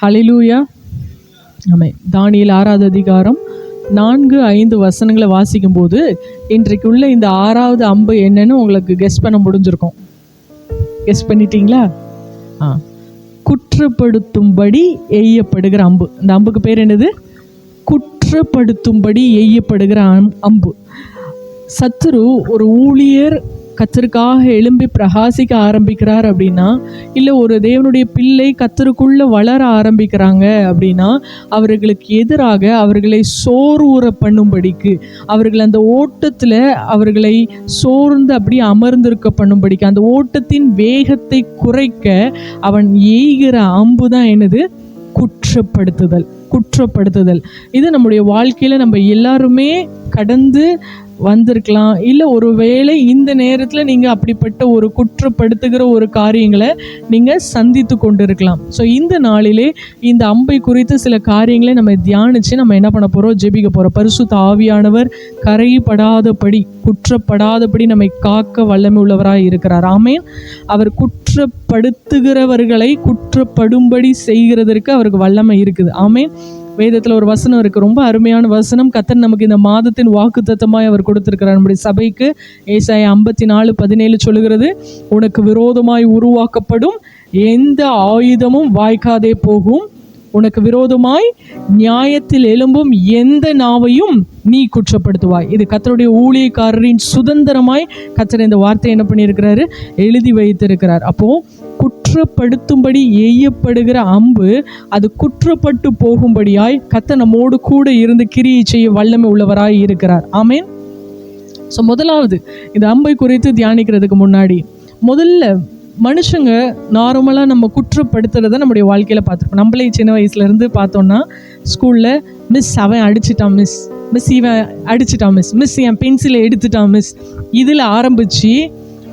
ஹல்லேலூயா. ஆமென். தானியேல் 6வது அதிகாரம் 4-5 வசனங்களை வாசிக்கும் போது இன்றைக்கு உள்ள இந்த 6வது அம்பு என்னன்னு உங்களுக்கு கெஸ் பண்ண முடிஞ்சிருக்கும். கெஸ் பண்ணிட்டீங்களா? குற்றப்படுத்தும்படி எய்யப்படுகிற அம்பு. இந்த அம்புக்கு பேர் என்னது? குற்றப்படுத்தும்படி எய்யப்படுகிற அம்பு. சத்துரு ஒரு ஊழியர் கத்தருக்காக எழும்பி பிரகாசிக்க ஆரம்பிக்கிறார் அப்படின்னா, இல்லை ஒரு தேவனுடைய பிள்ளை கத்தருக்குள்ள வளர ஆரம்பிக்கிறாங்க அப்படின்னா, அவர்களுக்கு எதிராக அவர்களை சோர்வுற பண்ணும்படிக்கு, அவர்கள் அந்த ஓட்டத்தில் அவர்களை சோர்ந்து அப்படி அமர்ந்திருக்க பண்ணும்படிக்கு, அந்த ஓட்டத்தின் வேகத்தை குறைக்க அவன் எய்கிற அம்பு தான் என்னது? குற்றப்படுத்துதல். குற்றப்படுத்துதல் இது நம்முடைய வாழ்க்கையில் நம்ம எல்லாருமே கடந்து வந்திருக்கலாம். இல்லை ஒருவேளை இந்த நேரத்தில் நீங்கள் அப்படிப்பட்ட ஒரு குற்றப்படுத்துகிற ஒரு காரியங்களை நீங்கள் சந்தித்து கொண்டு இருக்கலாம். ஸோ இந்த நாளிலே இந்த அம்பை குறித்து சில காரியங்களை நம்ம தியானித்து நம்ம என்ன பண்ண போகிறோம்? ஜெபிக்க போகிறோம். பரிசுத்த ஆவியானவர் கரைப்படாதபடி, குற்றப்படாதபடி நம்மை காக்க வல்லமை உள்ளவராய் இருக்கிறார். ஆமென். அவர் குற்றப்படுத்துகிறவர்களை குற்றப்படும்படி செய்கிறதற்கு அவருக்கு வல்லமை இருக்குது. ஆமென். வேதத்தில் ஒரு வசனம் இருக்குது, ரொம்ப அருமையான வசனம். கர்த்தர் நமக்கு இந்த மாதத்தின் வாக்குத்தத்தமாய் அவர் கொடுத்திருக்கிறார். நம்முடைய சபைக்கு ஏசாயா 54:17 சொல்லுகிறது, உனக்கு விரோதமாய் உருவாக்கப்படும் எந்த ஆயுதமும் வாய்க்காதே போகும், உனக்கு விரோதமாய் நியாயத்தில் எழும்பும் எந்த நாவையும் நீ குற்றப்படுத்துவாய். இது கர்த்தருடைய ஊழியக்காரரின் சுதந்திரமாய் கர்த்தர் இந்த வார்த்தை என்ன பண்ணியிருக்கிறாரு? எழுதி வைத்திருக்கிறார். அப்போ குற்றப்படுத்தும்படி எய்யப்படுகிற அம்பு அது குற்றப்பட்டு போகும்படியாய் கர்த்தர் நம்மோடு கூட இருந்து கிரியை செய்ய வல்லமை உள்ளவராய் இருக்கிறார். ஆமென். ஸோ முதலாவது இந்த அம்பை குறித்து தியானிக்கிறதுக்கு முன்னாடி முதல்ல மனுஷங்க நார்மலாக நம்ம குற்றப்படுத்துறத நம்முடைய வாழ்க்கையில் பார்த்துருப்போம். நம்மளே சின்ன வயசுலேருந்து பார்த்தோன்னா ஸ்கூலில் மிஸ் அவன் அடிச்சிட்டான், மிஸ் இவன் அடிச்சிட்டான், மிஸ் என் பென்சிலை எடுத்துட்டான், மிஸ் இதில் ஆரம்பித்து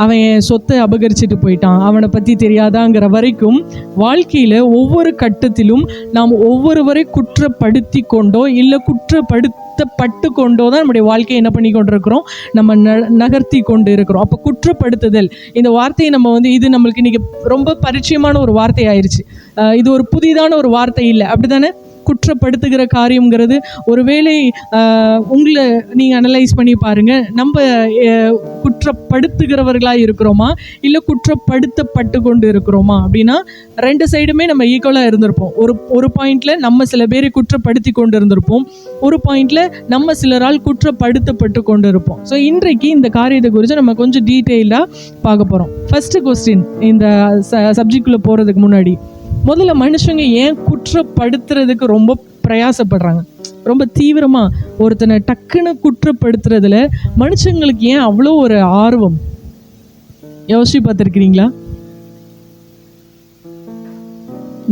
அவன் என் சொத்தை அபகரிச்சுட்டு போயிட்டான், அவனை பற்றி தெரியாதாங்கிற வரைக்கும் வாழ்க்கையில் ஒவ்வொரு கட்டத்திலும் நாம் ஒவ்வொருவரை குற்றப்படுத்தி கொண்டோ இல்லை குற்றப்படுத்தப்பட்டு கொண்டோ தான் நம்முடைய வாழ்க்கையை என்ன பண்ணி கொண்டிருக்கிறோம்? நம்ம நகர்த்தி கொண்டு இருக்கிறோம். அப்போ குற்றப்படுத்துதல் இந்த வார்த்தையை நம்ம இது நம்மளுக்கு இன்றைக்கி ரொம்ப பரிச்சயமான ஒரு வார்த்தை ஆயிடுச்சு. இது ஒரு புதிதான ஒரு வார்த்தை இல்லை, அப்படி தானே? குற்றப்படுத்துகிற காரியங்கிறது ஒருவேளை உங்களை நீங்கள் அனலைஸ் பண்ணி பாருங்கள், நம்ம குற்றப்படுத்துகிறவர்களாக இருக்கிறோமா இல்லை குற்றப்படுத்தப்பட்டு கொண்டு இருக்கிறோமா அப்படின்னா ரெண்டு சைடுமே நம்ம ஈக்குவலாக இருந்திருப்போம். ஒரு பாயிண்டில் நம்ம சில பேரை குற்றப்படுத்தி கொண்டு இருந்திருப்போம், ஒரு பாயிண்டில் நம்ம சிலரால் குற்றப்படுத்தப்பட்டு கொண்டு இருப்போம். ஸோ இன்றைக்கு இந்த காரியத்தை குறித்து நம்ம கொஞ்சம் டீட்டெயிலாக பார்க்க போகிறோம். ஃபஸ்ட்டு கொஸ்டின், இந்த சப்ஜெக்டுக்குள்ளே போகிறதுக்கு முன்னாடி முதல்ல மனுஷங்க ஏன் குற்றப்படுத்துறதுக்கு ரொம்ப பிரயாசப்படுறாங்க? ரொம்ப தீவிரமாக ஒருத்தனை டக்குன்னு குற்றப்படுத்துறதுல மனுஷங்களுக்கு ஏன் அவ்வளோ ஒரு ஆர்வம்? யோசிச்சு பார்த்துருக்கிறீங்களா?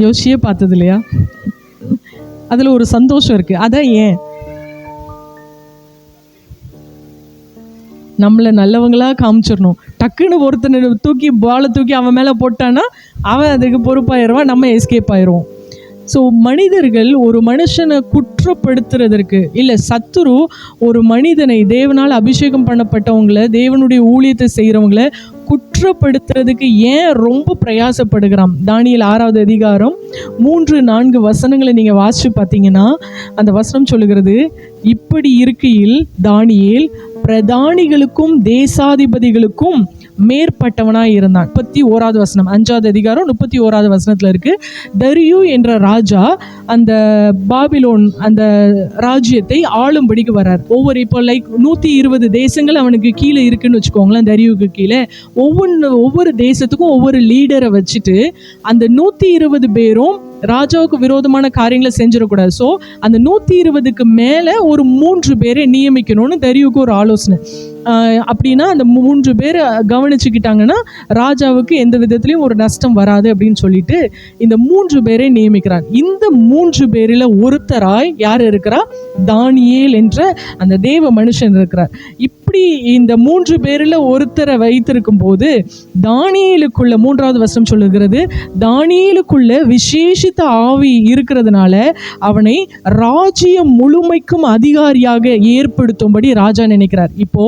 யோசியே பார்த்தது இல்லையா? அதில் ஒரு சந்தோஷம் இருக்குது. அதான் ஏன் நம்மளை நல்லவங்களாக காமிச்சிடணும். டக்குன்னு ஒருத்தனை பாலை தூக்கி அவன் மேலே போட்டான்னா அவன் அதுக்கு பொறுப்பாயிருவான், நம்ம எஸ்கேப் ஆயிடுவோம். ஸோ மனிதர்கள் ஒரு மனுஷனை குற்றப்படுத்துறதற்கு, இல்லை சத்துரு ஒரு மனிதனை, தேவனால் அபிஷேகம் பண்ணப்பட்டவங்களை, தேவனுடைய ஊழியத்தை செய்கிறவங்களை குற்றப்படுத்துறதுக்கு ஏன் ரொம்ப பிரயாசப்படுகிறான்? தானியேல் 6வது அதிகாரம் 3-4 வசனங்களை நீங்கள் வாசித்து பார்த்தீங்கன்னா அந்த வசனம் சொல்லுகிறது, இப்படி இருக்கையில் தானியேல் பிரதானிகளுக்கும் தேசாதிபதிகளுக்கும் மேற்பட்டவனாய் இருந்தான். 31வது வசனம், 5வது அதிகாரம் 31வது வசனத்தில் இருக்கு. தரியு என்ற ராஜா அந்த பாபிலோன் அந்த ராஜ்யத்தை ஆளும்படிக்கு வர்றார். இப்போ 120 தேசங்கள் அவனுக்கு கீழே இருக்குன்னு வச்சுக்கோங்களேன். தரியுக்கு கீழே ஒவ்வொரு தேசத்துக்கும் ஒவ்வொரு லீடரை வச்சுட்டு அந்த 120 பேரும் ராஜாவுக்கு விரோதமான காரியங்களை செஞ்சிடக்கூடாது. ஸோ அந்த 120க்கு மேலே ஒரு 3 பேரை நியமிக்கணும்னு தரியுக்கு ஒரு ஆலோசனை. அப்படின்னா அந்த 3 பேர் கவனிச்சுக்கிட்டாங்கன்னா ராஜாவுக்கு எந்த விதத்துலையும் ஒரு நஷ்டம் வராது அப்படின்னு சொல்லிட்டு இந்த 3 பேரை நியமிக்கிறான். இந்த 3 பேரில் ஒருத்தராய் யார் இருக்கிறா? தானியேல் என்ற அந்த தேவ மனுஷன் இருக்கிறார். இப்படி இந்த 3 பேரில் ஒருத்தரை வைத்திருக்கும் போது தானியேலுக்குள்ள 3வது வசனம் சொல்லுகிறது, தானியேலுக்குள்ள விசேஷித்த ஆவி இருக்கிறதுனால அவனை ராஜ்யம் முழுமைக்கும் அதிகாரியாக ஏற்படுத்தும்படி ராஜா நினைக்கிறார். இப்போ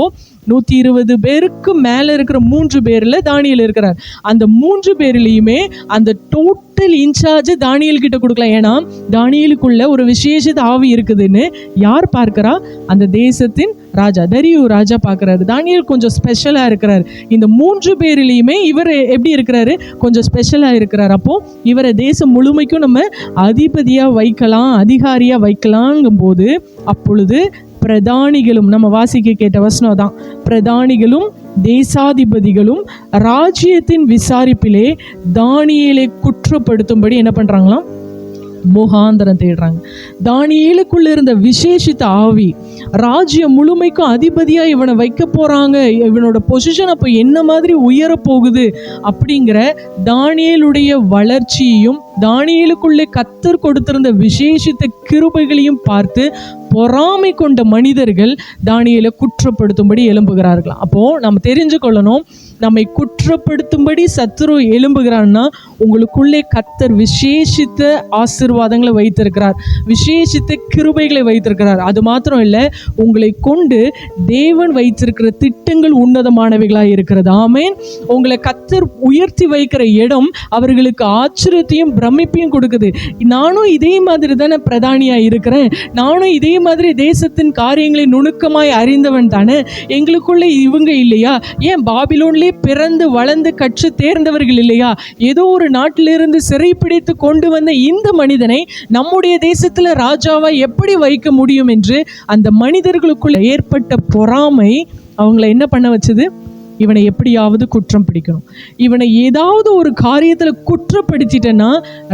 120 பேருக்கு மேல இருக்கிற 3 பேர்ல தானியேல் இருக்கிறார். அந்த 3 பேர்லயுமே அந்த டோட்டல் இன்சார்ஜ் தானியேல் கிட்ட கொடுக்கலாம். ஏன்னா தானியேலுக்குள்ள ஒரு விசேஷித்த ஆவி இருக்குதுன்னு யார் பார்க்கிறா? அந்த தேசத்தின் ராஜா தரியு ராஜா பார்க்கிறாரு. தானியேல் கொஞ்சம் ஸ்பெஷலா இருக்கிறார். இந்த 3 பேர்லயுமே இவர் எப்படி இருக்கிறாரு? கொஞ்சம் ஸ்பெஷலா இருக்கிறார். அப்போ இவரை தேசம் முழுமைக்கும் நம்ம அதிபதியா வைக்கலாம், அதிகாரியா வைக்கலாங்கும் போது அப்பொழுது பிரதானிகளும், நம்ம வாசிக்க கேட்ட வசனம் தான், பிரதானிகளும் தேசாதிபதிகளும் ராஜ்யத்தின் விசாரிப்பிலே தானியேலை குற்றப்படுத்தும்படி என்ன பண்றாங்களாம்? முகாந்திரம் தேடுறாங்க. தானியேலுக்குள்ள இருந்த விசேஷித்த ஆவி ராஜ்யம் முழுமைக்கும் அதிபதியா இவனை வைக்க போறாங்க, இவனோட பொசிஷன் அப்ப என்ன மாதிரி உயர போகுது அப்படிங்கிற தானியேலுடைய வளர்ச்சியையும் தானியேலுக்குள்ளே கர்த்தர் கொடுத்திருந்த விசேஷித்த கிருபைகளையும் பார்த்து பொறாமை கொண்ட மனிதர்கள் தானியேலை குற்றப்படுத்தும்படி எழும்புகிறார்களாம். அப்போ நம்ம தெரிஞ்சு கொள்ளணும், நம்மை குற்றப்படுத்தும்படி சத்துரு எழும்புகிறான்னா உங்களுக்குள்ளே கர்த்தர் விசேஷித்த ஆசீர்வாதங்களை வைத்திருக்கிறார், விசேஷித்த கிருபைகளை வைத்திருக்கிறார். அது மாத்திரம் இல்லை, உங்களை கொண்டு தேவன் வைத்திருக்கிற திட்டங்கள் உன்னதமானவைகளாக இருக்கிறது. ஆமேன். உங்களை கர்த்தர் உயர்த்தி வைக்கிற இடம் அவர்களுக்கு ஆச்சரியத்தையும் பிரமிப்பையும் கொடுக்குது. நானும் இதே மாதிரி தானே பிரதானியா இருக்கிறேன், நானும் இதே மாதிரி தேசத்தின் காரியங்களை நுணுக்கமாய் அறிந்தவன் தானே, எங்களுக்குள்ள இவங்க இல்லையா? ஏன் பாபிலோன்ல பிறந்து வளர்ந்து கற்று தேர்ந்தவர்கள் இல்லையா? ஏதோ ஒரு நாட்டிலிருந்து சிறைப்பிடித்து கொண்டு வந்த இந்த மனிதனை நம்முடைய தேசத்துல ராஜாவா எப்படி வைக்க முடியும் என்று அந்த மனிதர்களுக்குள்ள ஏற்பட்ட பொறாமை அவங்களை என்ன பண்ண வச்சது? இவனை எப்படியாவது குற்றம் பிடிக்கணும், இவனை ஏதாவது ஒரு காரியத்துல குற்றப்படுத்திட்டேன்னா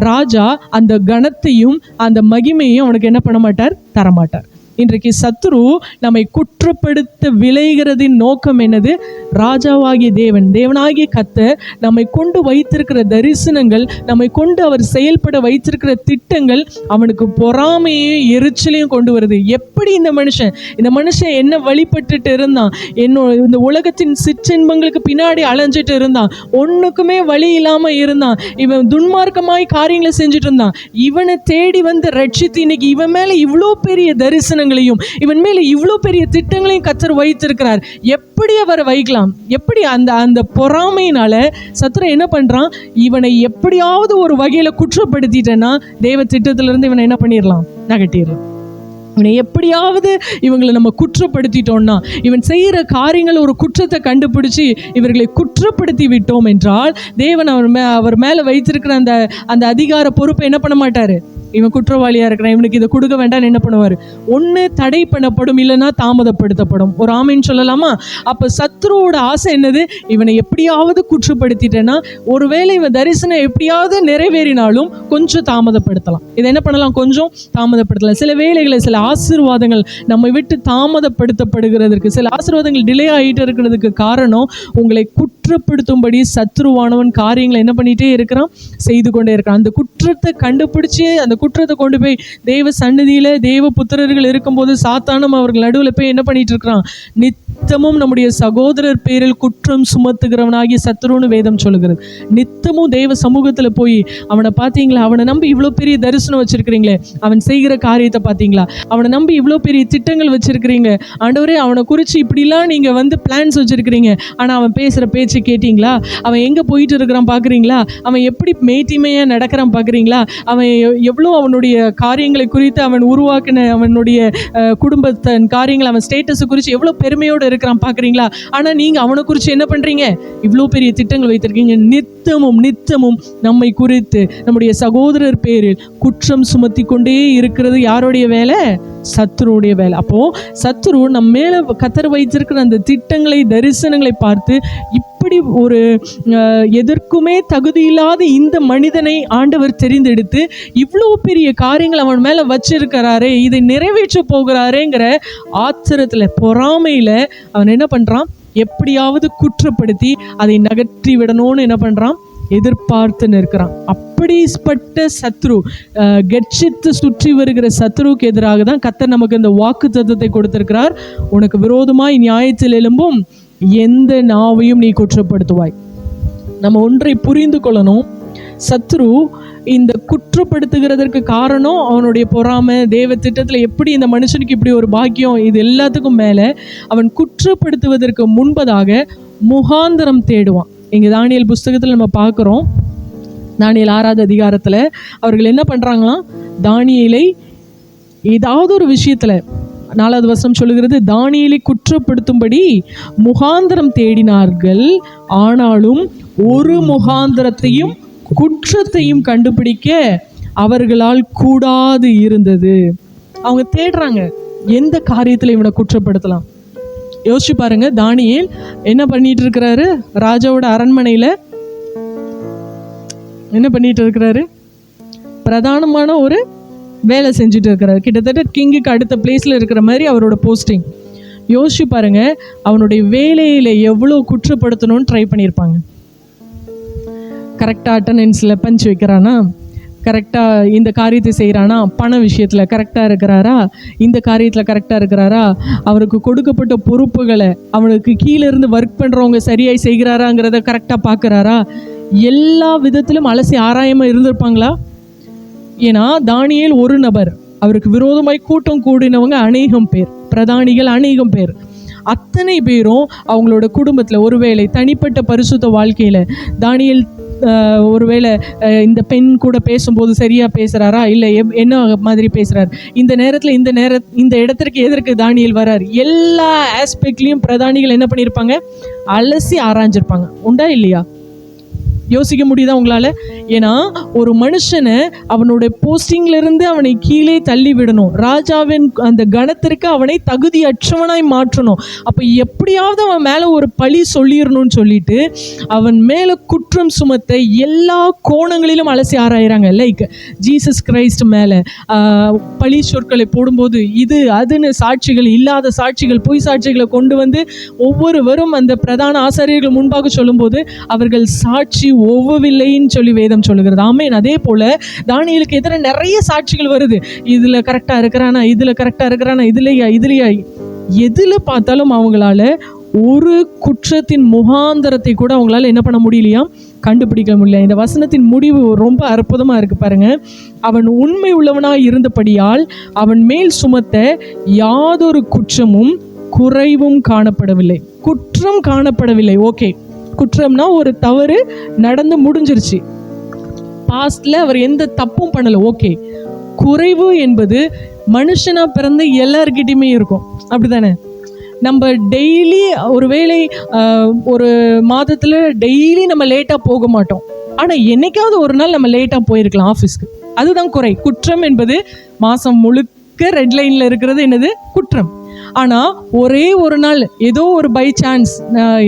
ராஜா அந்த கணத்தையும் அந்த மகிமையும் அவனுக்கு என்ன பண்ண மாட்டார்? தரமாட்டார். இன்றைக்கு சத்துரு நம்மை குற்றப்படுத்த விளைகிறதின் நோக்கம் என்னது? ராஜாவாகிய தேவனாகிய கர்த்தர் நம்மை கொண்டு வைத்திருக்கிற தரிசனங்கள், நம்மை கொண்டு அவர் செயல்பட வைத்திருக்கிற திட்டங்கள் அவனுக்கு பொறாமையும் எரிச்சலையும் கொண்டு வருது. எப்படி இந்த மனுஷன் என்ன வழிபட்டுட்டு இருந்தான், இந்த உலகத்தின் சிற்றின்பங்களுக்கு பின்னாடி அலைஞ்சிட்டு இருந்தான், ஒன்றுக்குமே வழி இல்லாம இருந்தான், இவன் துன்மார்க்கமாய் காரியங்களை செஞ்சுட்டு இருந்தான். இவனை தேடி வந்து ரட்சித்து இன்னைக்கு இவன் மேல இவ்வளோ பெரிய தரிசனங்களையும் இவன் மேல இவ்வளோ பெரிய திட்டங்களையும் கர்த்தர் வைத்திருக்கிறார். எப்படி அவரை வைக்கலாம்? எப்படி? அந்த பொறாமையினால சத்துரு என்ன பண்றான்? இவனை எப்படியாவது ஒரு வகையில குற்றப்படுத்திட்டேன்னா தேவ திட்டத்திலிருந்து இவனை என்ன பண்ணிடலாம்? நகட்டிடலாம். இவனை எப்படியாவது இவங்களை நம்ம குற்றப்படுத்திட்டோம்னா, இவன் செய்கிற காரியங்கள் ஒரு குற்றத்தை கண்டுபிடிச்சு இவர்களை குற்றப்படுத்தி விட்டோம் என்றால் தேவன் அவர் மேலே வைத்திருக்கிற அந்த அதிகார பொறுப்பை என்ன பண்ண மாட்டாரு? இவன் குற்றவாளியா இருக்கிறான், இவனுக்கு இதை கொடுக்க வேண்டாம்னு என்ன பண்ணுவார்? ஒன்று தடை பண்ணப்படும், இல்லைன்னா தாமதப்படுத்தப்படும். ஒரு ஆமைன்னு சொல்லலாமா? அப்போ சத்ருவோட ஆசை என்னது? இவனை எப்படியாவது குற்றப்படுத்திட்டேன்னா ஒருவேளை இவன் தரிசனம் எப்படியாவது நிறைவேறினாலும் கொஞ்சம் தாமதப்படுத்தலாம். இதை என்ன பண்ணலாம்? கொஞ்சம் தாமதப்படுத்தலாம். சில வேளைகளை சில ஆசீர்வாதங்கள் நம்மை விட்டு தாமதப்படுத்தப்படுகிறதுக்கு, சில ஆசீர்வாதங்கள் டிலே ஆகிட்டு இருக்கிறதுக்கு காரணம் உங்களை குற்றப்படுத்தும்படி சத்ருவானவன் காரியங்களை என்ன பண்ணிகிட்டே இருக்கிறான்? செய்து கொண்டே இருக்கிறான். அந்த குற்றத்தை கண்டுபிடிச்சி அந்த குற்றத்தை கொண்டு போய் தேவ சந்நிதியில தேவ புத்திரர்கள் இருக்கும்போது சாத்தானும் அவர்கள் நடுவில் போய் என்ன பண்ணிட்டு இருக்கிறான்? நித்தமும் நம்முடைய சகோதரர் பேரில் குற்றம் சுமத்துகிறவனாகிய சத்துருன்னு வேதம் சொல்லுகிறது. நித்தமும் தேவ சமூகத்துல போய் அவனை பார்த்தீங்களா, அவனை நம்பி இவ்வளோ பெரிய தரிசனம் வச்சிருக்கிறீங்களே, அவன் செய்கிற காரியத்தை பார்த்தீங்களா, அவனை நம்பி இவ்வளோ பெரிய திட்டங்கள் வச்சிருக்கிறீங்க, ஆண்டவரே அவனை குறித்து இப்படிலாம் நீங்க வந்து பிளான்ஸ் வச்சிருக்கிறீங்க, ஆனால் அவன் பேசுகிற பேச்சு கேட்டிங்களா, அவன் எங்கே போயிட்டு இருக்கிறான் பார்க்குறீங்களா, அவன் எப்படி மேட்டிமையாக நடக்கிறான் பார்க்குறீங்களா, அவன் எவ்வளோ அவனுடைய காரியங்களை குறித்து அவன் உருவாக்கின அவனுடைய குடும்பத்தின் காரியங்கள், அவன் ஸ்டேட்டஸை குறித்து எவ்வளோ பெருமையோடு இருக்கிறான் பார்க்குறீங்களா, ஆனால் நீங்கள் அவனை குறித்து என்ன பண்ணுறீங்க? இவ்வளோ பெரிய திட்டங்கள் வைத்திருக்கீங்க. நித்தமும் நம்மை குறித்து நம்முடைய சகோதரர் பேரில் குற்றம் சுமத்தி கொண்டே இருக்கிறது யாருடைய வேலை? சத்துருடைய வேலை. அப்போ சத்துரு நம்ம மேல கர்த்தர் வைத்திருக்கிற அந்த திட்டங்களை தரிசனங்களை பார்த்து இப்படி ஒரு எதற்குமே தகுதியில்லாத இந்த மனிதனை ஆண்டவர் தெரிந்தெடுத்து இவ்வளோ பெரிய காரியங்கள் அவன் மேல வச்சிருக்கிறாரே, இதை நிறைவேற்ற போகிறாரேங்கிற ஆத்திரத்துல பொறாமையில அவன் என்ன பண்றான்? எப்படியாவது குற்றப்படுத்தி அதை நகற்றி விடணும்னு என்ன பண்றான்? எதிர்பார்த்து நிற்கிறான். அப்படிப்பட்ட சத்ரு, கெட்சித்து சுற்றி வருகிற சத்ருவுக்கு எதிராக தான் கர்த்தர் நமக்கு இந்த வாக்கு தத்தத்தை கொடுத்திருக்கிறார். உனக்கு விரோதமாய் நியாயத்தில் எழும்பும் எந்த நாவையும் நீ குற்றப்படுத்துவாய். நம்ம ஒன்றை புரிந்து கொள்ளணும், சத்ரு இந்த குற்றப்படுத்துகிறதற்கு காரணம் அவனுடைய பொறாமை, தேவ திட்டத்தில் எப்படி இந்த மனுஷனுக்கு இப்படி ஒரு பாக்கியம், இது எல்லாத்துக்கும் மேலே அவன் குற்றப்படுத்துவதற்கு முன்பதாக முகாந்திரம் தேடுவான். இங்கே தானியேல் புஸ்தகத்தில் நம்ம பார்க்குறோம், தானியேல் 6வது அதிகாரத்தில் அவர்கள் என்ன பண்ணுறாங்களாம், தானியேலை ஏதாவது ஒரு விஷயத்தில் 4வது வசனம் சொல்லுகிறது, தானியேலை குற்றப்படுத்தும்படி முகாந்திரம் தேடினார்கள், ஆனாலும் ஒரு முகாந்திரத்தையும் குற்றத்தையும் கண்டுபிடிக்க அவர்களால் கூடாது இருந்தது. அவங்க தேடுறாங்க எந்த காரியத்தில் இவனை குற்றப்படுத்தலாம். யோசிச்சு பாருங்க, தானியேல் என்ன பண்ணிட்டு இருக்கிறாரு, ராஜாவோட அரண்மனையில் என்ன பண்ணிட்டு இருக்கிறாரு, பிரதானமான ஒரு வேலை செஞ்சுட்டு இருக்கிறாரு. கிட்டத்தட்ட கிங்குக்கு அடுத்த பிளேஸில் இருக்கிற மாதிரி அவரோட போஸ்டிங். யோசிச்சு பாருங்க, அவனுடைய வேலையில் எவ்வளோ குற்றப்படுத்தணும்னு ட்ரை பண்ணியிருப்பாங்க. கரெக்டாக அட்டண்டன்ஸில் பஞ்ச் வைக்கிறானா, கரெக்டாக இந்த காரியத்தை செய்கிறானா, பண விஷயத்தில் கரெக்டாக இருக்கிறாரா, இந்த காரியத்தில் கரெக்டாக இருக்கிறாரா, அவருக்கு கொடுக்கப்பட்ட பொறுப்புகளை அவனுக்கு கீழே இருந்து ஒர்க் பண்ணுறவங்க சரியாய் செய்கிறாராங்கிறத கரெக்டாக பார்க்குறாரா, எல்லா விதத்திலும் அலசி ஆராயமாக இருந்திருப்பாங்களா? ஏன்னா தானியேல் ஒரு நபர், அவருக்கு விரோதமாய் கூட்டம் கூடினவங்க அநேகம் பேர், பிரதானிகள் அநேகம் பேர். அத்தனை பேரும் அவங்களோட குடும்பத்தில் ஒருவேளை தனிப்பட்ட பரிசுத்த வாழ்க்கையில் தானியேல் ஒருவேளை இந்த பெண் கூட பேசும்போது சரியாக பேசுகிறாரா, இல்லை என்ன மாதிரி பேசுகிறார், இந்த இடத்திற்கு எதற்கு தானியேல் வர்றார், எல்லா ஆஸ்பெக்ட்லேயும் பிரதானிகள் என்ன பண்ணியிருப்பாங்க, அலசி ஆராய்ஞ்சிருப்பாங்க. உண்டா இல்லையா? யோசிக்க முடியுதா உங்களால்? ஏன்னா ஒரு மனுஷனை அவனுடைய போஸ்டிங்கிலிருந்து அவனை கீழே தள்ளி விடணும், ராஜாவின் அந்த கணத்திற்கு அவனை தகுதியற்றவனாய் மாற்றணும். அப்போ எப்படியாவது அவன் மேலே ஒரு பழி சொல்லிடணும்னு சொல்லிட்டு அவன் மேலே குற்றம் சுமத்த எல்லா கோணங்களிலும் அலசி ஆராயிறாங்க. லைக் ஜீசஸ் கிரைஸ்ட் மேலே பழி சொற்களை போடும்போது இது அதுன்னு சாட்சிகள், இல்லாத சாட்சிகள், பொய் சாட்சிகளை கொண்டு வந்து ஒவ்வொருவரும் அந்த பிரதான ஆசாரியர்கள் முன்பாக சொல்லும்போது அவர்கள் சாட்சி ஒவ்வொருவில்லைன்னு சொல்லி வேதம் சொல்லுகிறது. ஆமேன். அதே போல தானியேலுக்கு எதிராக நிறைய சாட்சிகள் வருது. இதுல கரெக்டா இருக்கிறானா, இதுல கரெக்டா இருக்கிறானா, இதுலையா, எதுல பார்த்தாலும் அவங்களால ஒரு குற்றத்தின் முகாந்தரத்தை கூட அவங்களால என்ன பண்ண முடியலையா, கண்டுபிடிக்க முடியல. இந்த வசனத்தின் முடிவு ரொம்ப அற்புதமா இருக்கு பாருங்க. அவன் உண்மை உள்ளவனாய் இருந்தபடியால் அவன் மேல் சுமத்த யாதொரு குற்றமும் குறைவும் காணப்படவில்லை. குற்றம் காணப்படவில்லை. ஓகே, குற்றம்னா ஒரு தவறு நடந்து முடிஞ்சிருச்சு, பாஸ்ட்ல அவர் எந்த தப்பும் பண்ணல. ஓகே, குறைவு என்பது மனுஷனா பிறந்த எல்லார்கிட்டையுமே இருக்கும், அப்படிதானே? நம்ம டெய்லி ஒருவேளை ஒரு மாதத்தில் டெய்லி நம்ம லேட்டாக போக மாட்டோம், ஆனால் என்னைக்காவது ஒரு நாள் நம்ம லேட்டாக போயிருக்கலாம் ஆஃபீஸ்க்கு, அதுதான் குறை. குற்றம் என்பது மாதம் முழுக்க ரெட் லைனில் இருக்கிறது என்னது குற்றம். ஆனால் ஒரே ஒரு நாள் ஏதோ ஒரு பை சான்ஸ்,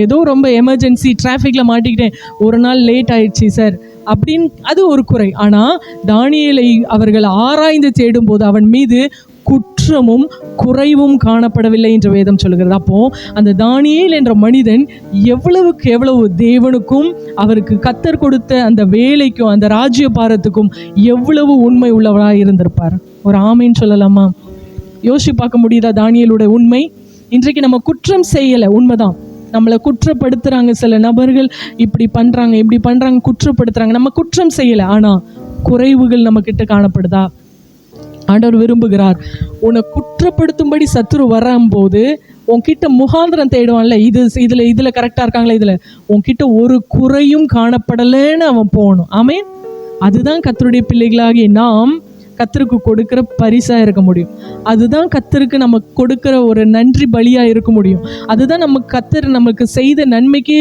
ஏதோ ரொம்ப எமர்ஜென்சி டிராஃபிக்கில் மாட்டிக்கிட்டேன், ஒரு நாள் லேட் ஆயிடுச்சு சார் அப்படின்னு, அது ஒரு குறை. ஆனால் தானியேலை அவர்கள் ஆராய்ந்து தேடும்போது அவன் மீது குற்றமும் குறைவும் காணப்படவில்லை என்று வேதம் சொல்கிறது. அப்போ அந்த தானியேல் என்ற மனிதன் எவ்வளவுக்கு எவ்வளவு தேவனுக்கும் அவருக்கு கர்த்தர் கொடுத்த அந்த வேலைக்கும் அந்த ராஜ்ய பாரத்துக்கும் எவ்வளவு உண்மை உள்ளவராக இருந்திருப்பார். ஒரு ஆமைன்னு சொல்லலாமா? யோசிச்சு பார்க்க முடியுதா தானியேலுடைய உண்மை? இன்றைக்கு நம்ம குற்றம் செய்யலை, உண்மைதான், நம்மளை குற்றப்படுத்துகிறாங்க சில நபர்கள், இப்படி பண்ணுறாங்க இப்படி பண்ணுறாங்க, குற்றப்படுத்துகிறாங்க. நம்ம குற்றம் செய்யலை, ஆனால் குறைவுகள் நம்ம கிட்ட காணப்படுதா? ஆண்டவர் விரும்புகிறார், உன்னை குற்றப்படுத்தும்படி சத்துரு வரும்போது உன்கிட்ட முகாந்திரம் தேடுவான்ல, இதில் கரெக்டாக இருக்காங்களா, இதில் உன்கிட்ட ஒரு குறையும் காணப்படலைன்னு அவன் போகணும். ஆமென். அதுதான் கர்த்தருடைய பிள்ளைகளாகிய நாம் கர்த்தருக்கு கொடுக்கிற பரிசா இருக்க முடியும். அதுதான் கர்த்தருக்கு நமக்கு கொடுக்கிற ஒரு நன்றி பலியா இருக்க முடியும். அதுதான் நம்ம கர்த்தர் நமக்கு செய்த நன்மைக்கு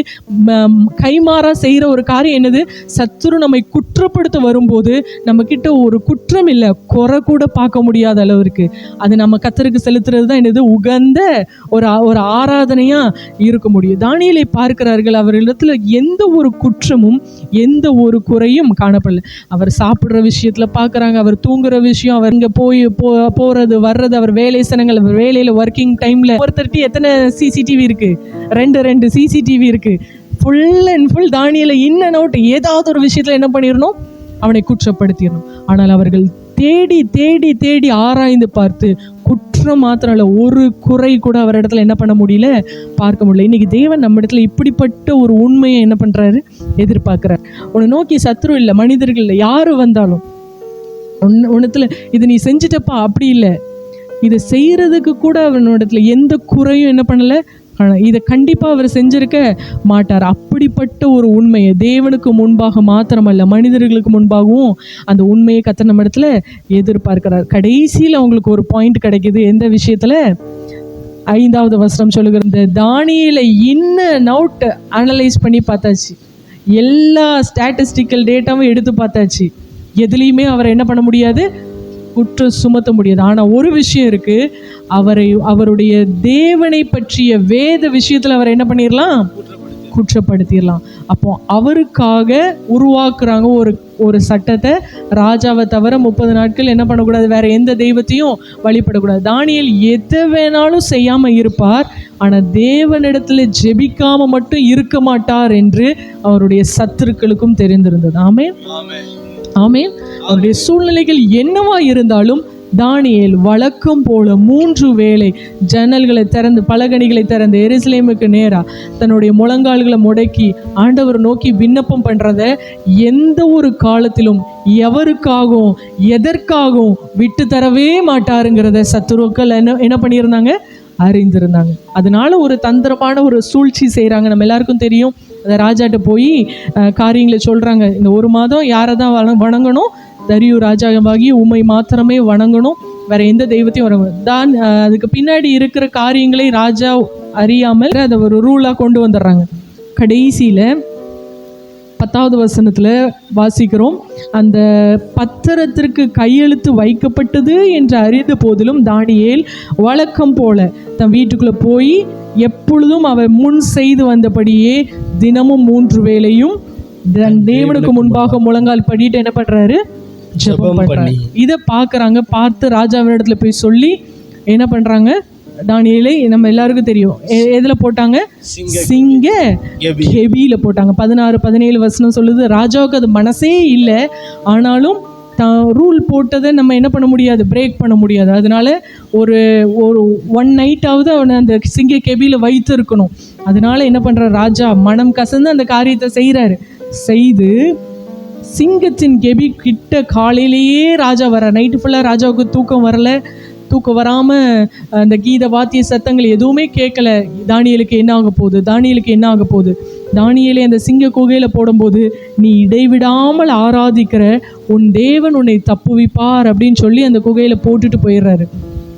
கைமாறா செய்கிற ஒரு காரியம் என்னது, சத்துரு நம்மை குற்றப்படுத்த வரும்போது நம்ம கிட்ட ஒரு குற்றம் இல்லை, குறை கூட பார்க்க முடியாத அளவிற்கு அது நம்ம கர்த்தருக்கு செலுத்துறது தான் என்னது உகந்த ஒரு ஆராதனையா இருக்க முடியும். தானியேலை பார்க்கிறார்கள், அவரிடத்துல எந்த ஒரு குற்றமும் எந்த ஒரு குறையும் காணப்படல. அவர் சாப்பிட்ற விஷயத்துல பார்க்குறாங்க, அவர் தூங்குற விஷயம், அவர் இங்கே போறது வர்றது, அவர் வேலை சனங்கள், அவர் வேலையில் ஒர்க்கிங் டைமில் ஒருத்தருக்கு எத்தனை சிசிடிவி இருக்கு, ரெண்டு சிசிடிவி இருக்கு. ஃபுல் அண்ட் ஃபுல் தானியேலை இன் அண்ட் அவுட் ஏதாவது ஒரு விஷயத்தில் என்ன பண்ணிடணும், அவனை குற்றப்படுத்திடணும். ஆனால் அவர்கள் தேடி தேடி தேடி ஆராய்ந்து பார்த்து குற்றம் மாத்திரம் இல்லை, ஒரு குறை கூட அவர் இடத்துல என்ன பண்ண முடியல, பார்க்க முடியல. இன்னைக்கு தேவன் நம்ம இடத்துல இப்படிப்பட்ட ஒரு உண்மையை என்ன பண்றாரு, எதிர்பார்க்கிறார். உன்னை நோக்கி சத்ரு இல்லை, மனிதர்கள் இல்லை, யாரு வந்தாலும் உன்னத்துல இது நீ செஞ்சிட்டப்பா அப்படி இல்லை, இதை செய்யறதுக்கு கூட அவனோடத்துல எந்த குறையும் என்ன பண்ணல, இதை கண்டிப்பா அவர் செஞ்சிருக்க மாட்டார். அப்படிப்பட்ட ஒரு உண்மையை தேவனுக்கு முன்பாக மாத்திரமல்ல, மனிதர்களுக்கு முன்பாகவும் அந்த உண்மையை கர்த்தர் நம்ம இடத்துல எதிர்பார்க்கிறார். கடைசியில் அவங்களுக்கு ஒரு பாயிண்ட் கிடைக்குது. எந்த விஷயத்துல? 5வது வசனம் சொல்லுகிற, இந்த தானியேலை இன் அண்ட் அவுட் அனலைஸ் பண்ணி பார்த்தாச்சு, எல்லா ஸ்டாட்டிஸ்டிக்கல் டேட்டாவும் எடுத்து பார்த்தாச்சு, எதுலேயுமே அவரை என்ன பண்ண முடியாது, குற்றம் சுமத்த முடியாது. ஆனால் ஒரு விஷயம் இருக்கு, அவருடைய தேவனை பற்றிய வேத விஷயத்தில் அவரை என்ன பண்ணிடலாம், குற்றப்படுத்திடலாம். அப்போ அவருக்காக உருவாக்குறாங்க ஒரு சட்டத்தை, ராஜாவை தவிர 30 நாட்கள் என்ன பண்ணக்கூடாது, வேற எந்த தெய்வத்தையும் வழிபடக்கூடாது. தானியேல் எதை வேணாலும் செய்யாம இருப்பார், ஆனால் தேவனிடத்துல ஜெபிக்காம மட்டும் இருக்க மாட்டார் என்று அவருடைய சத்துருக்களுக்கும் தெரிந்திருந்தது. ஆமென், ஆமென். அவருடைய சூழ்நிலைகள் என்னவா இருந்தாலும் தானியேல் வழக்கம் போல 3 வேளை ஜன்னல்களை திறந்து, பலகணிகளை திறந்து, எருசலேமுக்கு நேரா தன்னுடைய முழங்கால்களை முடக்கி ஆண்டவர் நோக்கி விண்ணப்பம் பண்றத எந்த ஒரு காலத்திலும் எவருக்காகவும் எதற்காகவும் விட்டு தரவே மாட்டாருங்கிறத சத்துருக்கள் என்ன பண்ணியிருந்தாங்க, அறிந்திருந்தாங்க. அதனால ஒரு தந்திரமான ஒரு சூழ்ச்சி செய்கிறாங்க. நம்ம எல்லாருக்கும் தெரியும். அந்த ராஜாட்ட போய் காரியங்களை சொல்கிறாங்க. இந்த 1 மாதம் யாரை தான் வணங்கணும், தரியு ராஜாவாகி உம்மை மாத்திரமே வணங்கணும், வேற எந்த தெய்வத்தையும் வணங்கணும் தான். அதுக்கு பின்னாடி இருக்கிற காரியங்களை ராஜா அறியாமல் அதை ஒரு ரூலாக கொண்டு வந்துடுறாங்க. கடைசியில் 10வது வசனத்தில் வாசிக்கிறோம், அந்த பத்திரத்திற்கு கையெழுத்து வைக்கப்பட்டது என்று அறிந்த போதிலும் தானியேல் வழக்கம் போல தன் வீட்டுக்குள்ளே போய் எப்பொழுதும் அவர் முன் செய்து வந்தபடியே தினமும் 3 வேளையும் தேவனுக்கு முன்பாக முழங்கால் படிட்டு என்ன பண்றாரு, ஜெபம் பண்றாரு. இதை பார்க்குறாங்க. பார்த்து ராஜாவினிடத்துல போய் சொல்லி என்ன பண்றாங்க, தானியேலை நம்ம எல்லாருக்கும் தெரியும் எதில் போட்டாங்க, சிங்க கெபியில போட்டாங்க. 16-17 வசனம் சொல்லுது. ராஜாவுக்கு அது மனசே இல்லை, ஆனாலும் தான் ரூல் போட்டதை நம்ம என்ன பண்ண முடியாது, பிரேக் பண்ண முடியாது. அதனால ஒரு 1 நைட்டாவது அவனை அந்த சிங்க கெபியில வைத்து இருக்கணும். அதனால என்ன பண்ற ராஜா, மனம் கசந்து அந்த காரியத்தை செய்கிறாரு. செய்து சிங்கத்தின் கெபி கிட்ட காலையிலேயே ராஜா வர, நைட்டு ஃபுல்லாக ராஜாவுக்கு தூக்கம் வரல. தூக்கம் வராமல் அந்த கீத வாத்திய சத்தங்கள் எதுவுமே கேட்கல. தானியேலுக்கு என்ன ஆக போகுது, தானியேலுக்கு என்ன ஆக போகுது. தானியேலை அந்த சிங்க குகையில் போடும்போது, நீ இடைவிடாமல் ஆராதிக்கிற உன் தேவன் உன்னை தப்புவிப்பார் அப்படின்னு சொல்லி அந்த குகையில் போட்டுட்டு போயிடுறாரு.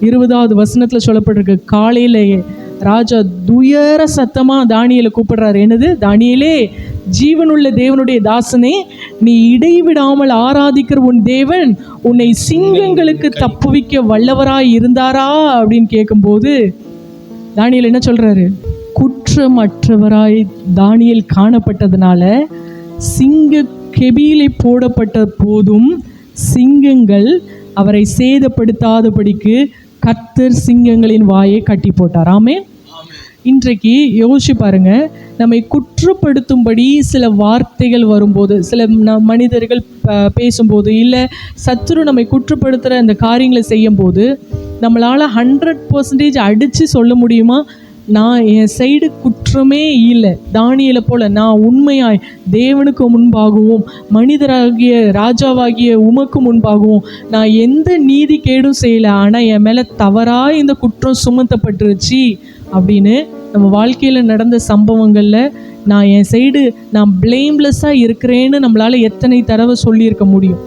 20வது வசனத்தில் சொல்லப்பட்டிருக்கு, காலையிலேயே ராஜா துயர சத்தமா தானியேலை கூப்பிடுறாரு. என்னது, தானியேலே, ஜீவனுள்ள தேவனுடைய தாசனே, நீ இடைவிடாமல் ஆராதிக்கிற உன் தேவன் உன்னை சிங்கங்களுக்கு தப்புவிக்க வல்லவராய் இருந்தாரா அப்படின்னு கேட்கும்போது தானியேல் என்ன சொல்றாரு, குற்றமற்றவராய் தானியேல் காணப்பட்டதுனால சிங்க கெபியிலே போடப்பட்ட போதும் சிங்கங்கள் அவரை சேதப்படுத்தாதபடிக்கு கர்த்தர் சிங்கங்களின் வாயை கட்டி போட்டார். ஆமென். இன்றைக்கு யோசிச்சு பாருங்க, நம்மை குற்றப்படுத்தும்படி சில வார்த்தைகள் வரும்போது, சில மனிதர்கள் பேசும்போது, இல்லை சத்துரு நம்மை குற்றப்படுத்துகிற அந்த காரியங்களை செய்யும்போது நம்மளால் 100% அடித்து சொல்ல முடியுமா, நான் என் சைடு குற்றமே இல்லை, தானியேலை போல நான் உண்மையாய் தேவனுக்கு முன்பாகவும் மனிதராகிய ராஜாவாகிய உமக்கு முன்பாகவும் நான் எந்த நீதி கேடும் செய்யலை, ஆனால் என் மேலே தவறாக இந்த குற்றம் சுமத்தப்பட்டுருச்சு அப்படின்னு நம்ம வாழ்க்கையில் நடந்த சம்பவங்களில் நான் என் சைடு நான் பிளேம்லெஸ்ஸாக இருக்கிறேன்னு நம்மளால் எத்தனை தடவை சொல்லியிருக்க முடியும்?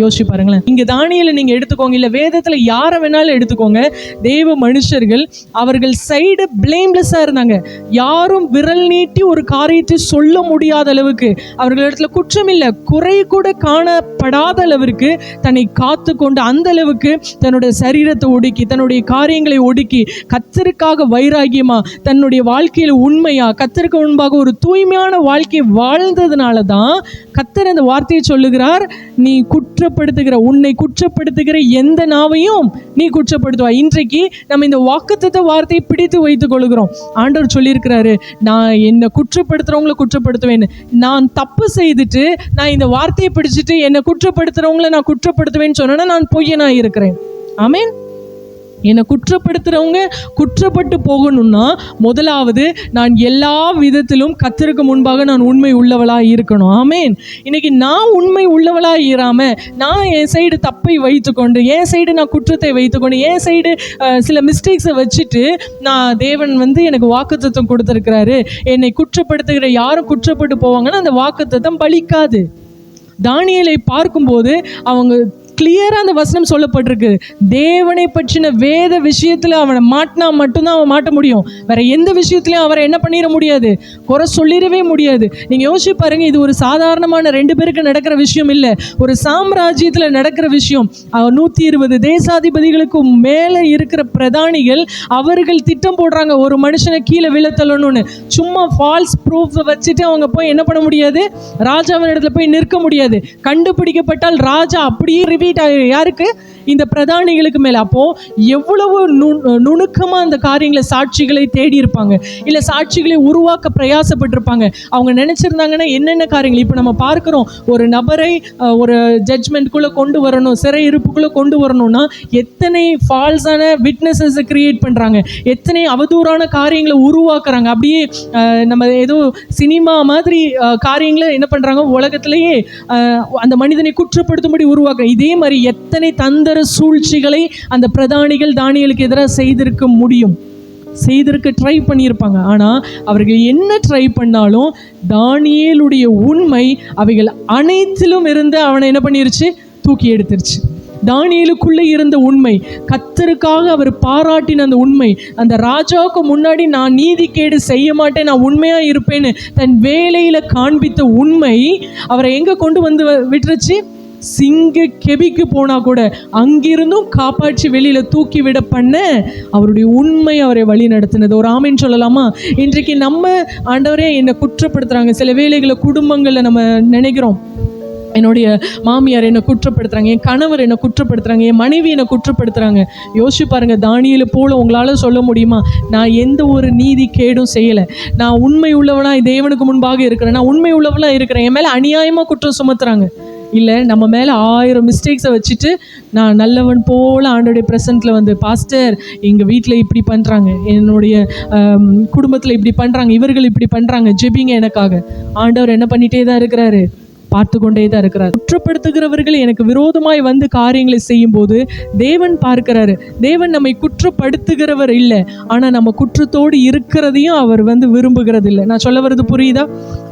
யோசிச்சு பாருங்களேன். இங்கே தானியேலை நீங்கள் எடுத்துக்கோங்க, இல்லை வேதத்தில் யாரை வேணாலும் எடுத்துக்கோங்க, தேவ மனுஷர்கள் அவர்கள் சைடு பிளேம்லெஸ்ஸாக இருந்தாங்க. யாரும் விரல் நீட்டி ஒரு காரியத்தை சொல்ல முடியாத அளவுக்கு, அவர்களிடத்துல குற்றம் இல்லை, குறை கூட காணப்படாத அளவிற்கு தன்னை காத்து கொண்டு அந்த அளவுக்கு தன்னுடைய சரீரத்தை ஒடுக்கி, தன்னுடைய காரியங்களை ஒடுக்கி, கர்த்தருக்காக வைராகியமா, தன்னுடைய வாழ்க்கையில் உண்மையா, கர்த்தருக்கு முன்பாக ஒரு தூய்மையான வாழ்க்கை வாழ்ந்ததுனால தான் கர்த்தர் அந்த வார்த்தையை சொல்லுகிறார், நீ குற்ற உன்னை குற்றப்படுத்துகிற எந்த நாவையும் நீ குற்றப்படுத்துவாய். இன்றைக்கு நம்ம இந்த வாக்குத்தத்த வார்த்தையை பிடித்து வைத்துக் கொள்கிறோம். ஆண்டவர் சொல்லியிருக்கிறாரு, நான் என்னை குற்றப்படுத்துறவங்களை குற்றப்படுத்துவேன்னு. நான் தப்பு செய்துட்டு நான் இந்த வார்த்தையை பிடிச்சிட்டு என்னை குற்றப்படுத்துறவங்களை நான் குற்றப்படுத்துவேன்னு சொன்னா நான் பொய்யனா இருக்கிறேன். ஆமென். என்னை குற்றப்படுத்துகிறவங்க குற்றப்பட்டு போகணும்னா முதலாவது நான் எல்லா விதத்திலும் கர்த்தருக்கு முன்பாக நான் உண்மை உள்ளவளாக இருக்கணும். ஆமென். இன்னைக்கு நான் உண்மை உள்ளவளாக இராமல் நான் என் சைடு தப்பை வைத்துக்கொண்டு, என் சைடு நான் குற்றத்தை வைத்துக்கொண்டு, என் சைடு சில மிஸ்டேக்ஸை வச்சுட்டு நான் தேவன் எனக்கு வாக்குத்தத்தம் கொடுத்துருக்கிறாரு, என்னை குற்றப்படுத்துகிற யாரும் குற்றப்பட்டு போவாங்கன்னா அந்த வாக்குத்தத்தம் பலிக்காது. தானியேலை பார்க்கும்போது அவங்க கிளியராக அந்த வசனம் சொல்லப்பட்டிருக்கு. தேவனை பற்றின வேத விஷயத்தில் அவனை மாட்டினா மட்டும்தான் அவன் மாட்ட முடியும். வேற எந்த விஷயத்துலையும் அவரை என்ன பண்ணிட முடியாது, குறை சொல்லிடவே முடியாது. நீங்கள் யோசிச்சு பாருங்க, இது ஒரு சாதாரணமான 2 பேருக்கு நடக்கிற விஷயம் இல்லை, ஒரு சாம்ராஜ்யத்தில் நடக்கிற விஷயம். 120 தேசாதிபதிகளுக்கு மேலே இருக்கிற பிரதானிகள் அவர்கள் திட்டம் போடுறாங்க ஒரு மனுஷனை கீழே விழத்தள்ளணும்னு. சும்மா ஃபால்ஸ் ப்ரூஃப் வச்சுட்டு அவங்க போய் என்ன பண்ண முடியாது, ராஜாவின் இடத்துல போய் நிற்க முடியாது. கண்டுபிடிக்கப்பட்டால் ராஜா அப்படியே யாருக்கு, இந்த பிரதானிகளுக்கு மேல. அப்போ எவ்வளவு நுணுக்கமா அந்த காரியங்களை, சாட்சிகளை தேடி இருப்பாங்க, இல்ல சாட்சிகளை உருவாக்க பிரயாசப்பட்டிருப்பாங்க. அவங்க நினைச்சிருந்தாங்கன்னா என்னென்ன காரியங்கள் இப்ப நம்ம பார்க்கிறோம். ஒரு நபரை ஒரு ஜட்ஜ்மெண்ட்குள்ள கொண்டு வரணும், சிறை இருப்புக்குள்ள கொண்டு வரணும்னா எத்தனை ஃபால்ஸான விட்னஸஸ் கிரியேட் பண்றாங்க, எத்தனை அவதூறான காரியங்களை உருவாக்குறாங்க. அப்படியே நம்ம ஏதோ சினிமா மாதிரி காரியங்களை என்ன பண்றாங்க, உலகத்திலேயே அந்த மனிதனை குற்றப்படுத்தும்படி உருவாக்குறாங்க. இதே மாதிரி எத்தனை தந்திர சூழ்ச்சிகளை அந்த பிரதானிகள் தானியேலுக்கு எதிராக செய்திருக்க ட்ரை பண்ணியிருப்பாங்க. ஆனால் அவர்கள் என்ன ட்ரை பண்ணாலும் தானியேலுடைய உண்மை அவைகள் அனைத்திலும் இருந்து அவனை என்ன பண்ணிருச்சு, தூக்கி எடுத்துருச்சு. தானியேலுக்குள்ளே இருந்த உண்மை, கர்த்தருக்காக அவர் பாராட்டின அந்த உண்மை, அந்த ராஜாவுக்கு முன்னாடி நான் நீதிகேடு செய்ய மாட்டேன், நான் உண்மையா இருப்பேன்னு தன் வேலையில காண்பித்த உண்மை அவரை எங்க கொண்டு வந்து விட்டுருச்சு, சிங்க கெபிக்கு போனா கூட அங்கிருந்தும் காப்பாற்றி வெளியில தூக்கி விட பண்ண அவருடைய உண்மை அவரை வழி நடத்தினது. ஒரு ஆமேன் சொல்லலாமா? இன்றைக்கு நம்ம ஆண்டவரே என்னை குற்றப்படுத்துறாங்க, சில வேளைகளை குடும்பங்கள்ல நம்ம நினைக்கிறோம், என்னுடைய மாமியார் என்னை குற்றப்படுத்துறாங்க, என் கணவர் என்னை குற்றப்படுத்துறாங்க, என் மனைவி என்னை குற்றப்படுத்துறாங்க. யோசிச்சு பாருங்க, தானியேலை போல உங்களால சொல்ல முடியுமா, நான் எந்த ஒரு நீதி கேடும் செய்யலை, நான் உண்மை உள்ளவனா தேவனுக்கு முன்பாக இருக்கிறேன், நான் உண்மை உள்ளவனா இருக்கிறேன், என் மேல அநியாயமா குற்றம் சுமத்துறாங்க. இல்லை, நம்ம மேலே 1000 மிஸ்டேக்ஸை வச்சுட்டு நான் நல்லவன் போல் ஆண்டோடைய ப்ரெசென்ட்டில் பாஸ்டர் எங்கள் வீட்டில் இப்படி பண்ணுறாங்க, என்னுடைய குடும்பத்தில் இப்படி பண்ணுறாங்க, இவர்கள் இப்படி பண்ணுறாங்க, ஜெபிங்க எனக்காக. ஆண்டவர் என்ன பண்ணிகிட்டே தான் இருக்கிறாரு, பார்த்து கொண்டே தான் இருக்கிறார். குற்றப்படுத்துகிறவர்கள் எனக்கு விரோதமாய் வந்து காரியங்களை செய்யும் போது தேவன் பார்க்கிறாரு. தேவன் நம்மை குற்றப்படுத்துகிறவர் இல்லை, ஆனால் நம்ம குற்றத்தோடு இருக்கிறதையும் அவர் விரும்புகிறது இல்லை. நான் சொல்ல வர்றது புரியுதா?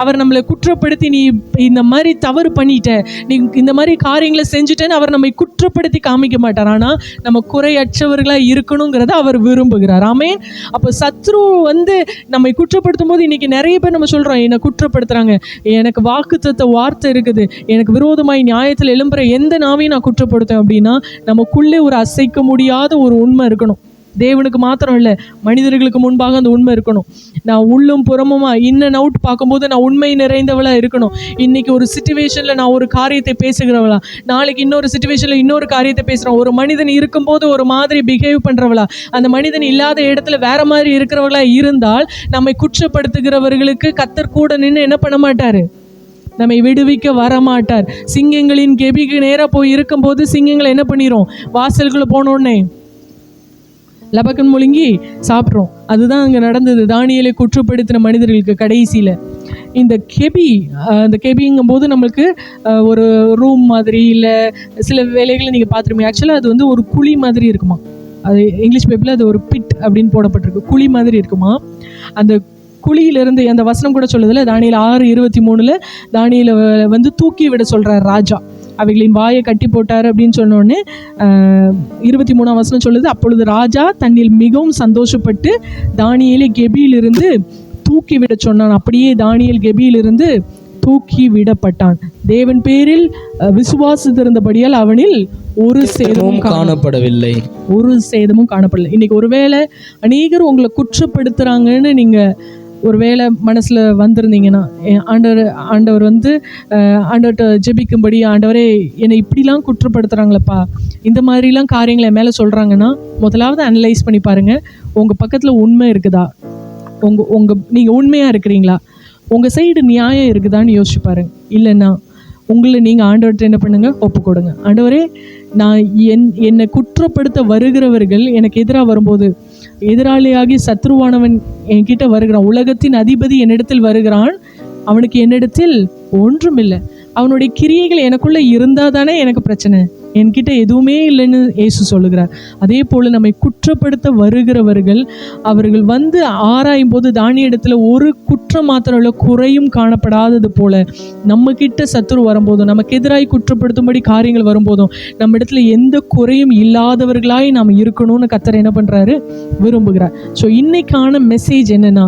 அவர் நம்மளை குற்றப்படுத்தி நீ இந்த மாதிரி தவறு பண்ணிட்ட, நீ இந்த மாதிரி காரியங்களை செஞ்சுட்டேன்னு அவர் நம்மை குற்றப்படுத்தி காமிக்க மாட்டார். ஆனால் நம்ம குறையற்றவர்களாக இருக்கணுங்கிறத அவர் விரும்புகிறார். ஆமென். அப்போ சத்ரு நம்மை குற்றப்படுத்தும் போது இன்னைக்கு நிறைய பேர் நம்ம சொல்கிறோம், என்னை குற்றப்படுத்துகிறாங்க, எனக்கு வாக்குத்தத்த வார்த்தை இருக்குது, எனக்கு விரோதமாய் நியாயத்தில் எழும்புற எந்த நாவையும் நான் குற்றப்படுத்தேன் அப்படின்னா நமக்குள்ளே ஒரு அசைக்க முடியாத ஒரு உண்மை இருக்கணும். தேவனுக்கு மாத்திரம் இல்லை, மனிதர்களுக்கு முன்பாக அந்த உண்மை இருக்கணும். நான் உள்ளும் புறமுமா இன் அண்ட் அவுட் பார்க்கும்போது நான் உண்மை நிறைந்தவளா இருக்கணும். இன்னைக்கு ஒரு சிச்சுவேஷன்ல நான் ஒரு காரியத்தை பேசுகிறவளா, நாளைக்கு இன்னொரு சிச்சுவேஷன்ல இன்னொரு காரியத்தை பேசுகிறோம். ஒரு மனிதன் இருக்கும்போது ஒரு மாதிரி பிஹேவ் பண்றவளா, அந்த மனிதன் இல்லாத இடத்துல வேற மாதிரி இருக்கிறவளா இருந்தால் நம்மை குற்றப்படுத்துகிறவர்களுக்கு கர்த்தர் கூட நின்று என்ன பண்ண மாட்டாரு, நம்மை விடுவிக்க வரமாட்டார். சிங்கங்களின் கெபிக்கு நேராக போய் இருக்கும்போது சிங்கங்களை என்ன பண்ணிடும், வாசல்குள்ளே போனோடனே லபக்கன் முழுங்கி சாப்பிட்றோம். அதுதான் அங்கே நடந்தது தானியேலை குற்றப்படுத்தின மனிதர்களுக்கு. கடைசியில் இந்த கெபிங்கும் போது நம்மளுக்கு ஒரு ரூம் மாதிரி இல்லை, சில வேலைகளை நீங்கள் பார்த்துருப்பீங்க. ஆக்சுவலாக அது ஒரு குழி மாதிரி இருக்குமா, அது இங்கிலீஷ் பேப்பரில் அது ஒரு பிட் அப்படின்னு போடப்பட்டிருக்கு, குழி மாதிரி இருக்குமா. அந்த குழியிலிருந்து அந்த வசனம் கூட சொல்லுதில்ல, தானியேல் 6:23 தானியேலை தூக்கி விட சொல்கிறார் ராஜா, அவைகளின் வாயை கட்டி போட்டார் அப்படின்னு சொன்னோடனே 23ஆம் வசனம் சொல்லுது, அப்பொழுது ராஜா தன்னில் மிகவும் சந்தோஷப்பட்டு தானியேலை கெபியிலிருந்து தூக்கி விட சொன்னான். அப்படியே தானியேல் கெபியிலிருந்து தூக்கி விடப்பட்டான். தேவன் பேரில் விசுவாசித்திருந்தபடியால் அவனில் ஒரு சேதமும் காணப்படவில்லை. இன்னைக்கு ஒருவேளை அநேகர் உங்களை குற்றப்படுத்துறாங்கன்னு நீங்க ஒரு வேளை மனசில் வந்திருந்தீங்கன்னா, ஆண்டவர் வந்து ஆண்டவர்கிட்ட ஜெபிக்கும்படி, ஆண்டவரே என்னை இப்படிலாம் குற்றப்படுத்துகிறாங்களப்பா, இந்த மாதிரிலாம் காரியங்களை என் மேலே சொல்கிறாங்கன்னா, முதலாவது அனலைஸ் பண்ணி பாருங்கள், உங்கள் பக்கத்தில் உண்மை இருக்குதா, நீங்கள் உண்மையாக இருக்கிறீங்களா, உங்கள் சைடு நியாயம் இருக்குதான்னு யோசிச்சு பாருங்க. இல்லைன்னா உங்களை நீங்கள் ஆண்டவர்கிட்ட என்ன பண்ணுங்கள், ஒப்பு கொடுங்க. ஆண்டவரே, நான் என்னை குற்றப்படுத்த வருகிறவர்கள் எனக்கு எதிராக வரும்போது, எதிராளியாகி சத்ருவானவன் என்கிட்ட வருகிறான், உலகத்தின் அதிபதி என்னிடத்தில் வருகிறான், அவனுக்கு என்னிடத்தில் ஒன்றுமில்லை, அவனுடைய கிரியைகள் எனக்குள்ளே இருந்தால் தானே எனக்கு பிரச்சனை, என்கிட்ட எதுவுமே இல்லைன்னு இயேசு சொல்லுகிறார். அதே போல் நம்மை குற்றப்படுத்த வருகிறவர்கள் அவர்கள் வந்து ஆராயும் போது தானியேலிடத்தில் ஒரு குற்றம் மாத்திரம் இல்லை, குறையும் காணப்படாதது போல நம்ம கிட்ட சத்துரு வரும்போதும், நமக்கு எதிராக குற்றப்படுத்தும்படி காரியங்கள் வரும்போதும் நம்ம இடத்துல எந்த குறையும் இல்லாதவர்களாய் நாம் இருக்கணும்னு கர்த்தர் என்ன பண்ணுறாரு, விரும்புகிறார். ஸோ இன்னைக்கான மெசேஜ் என்னன்னா,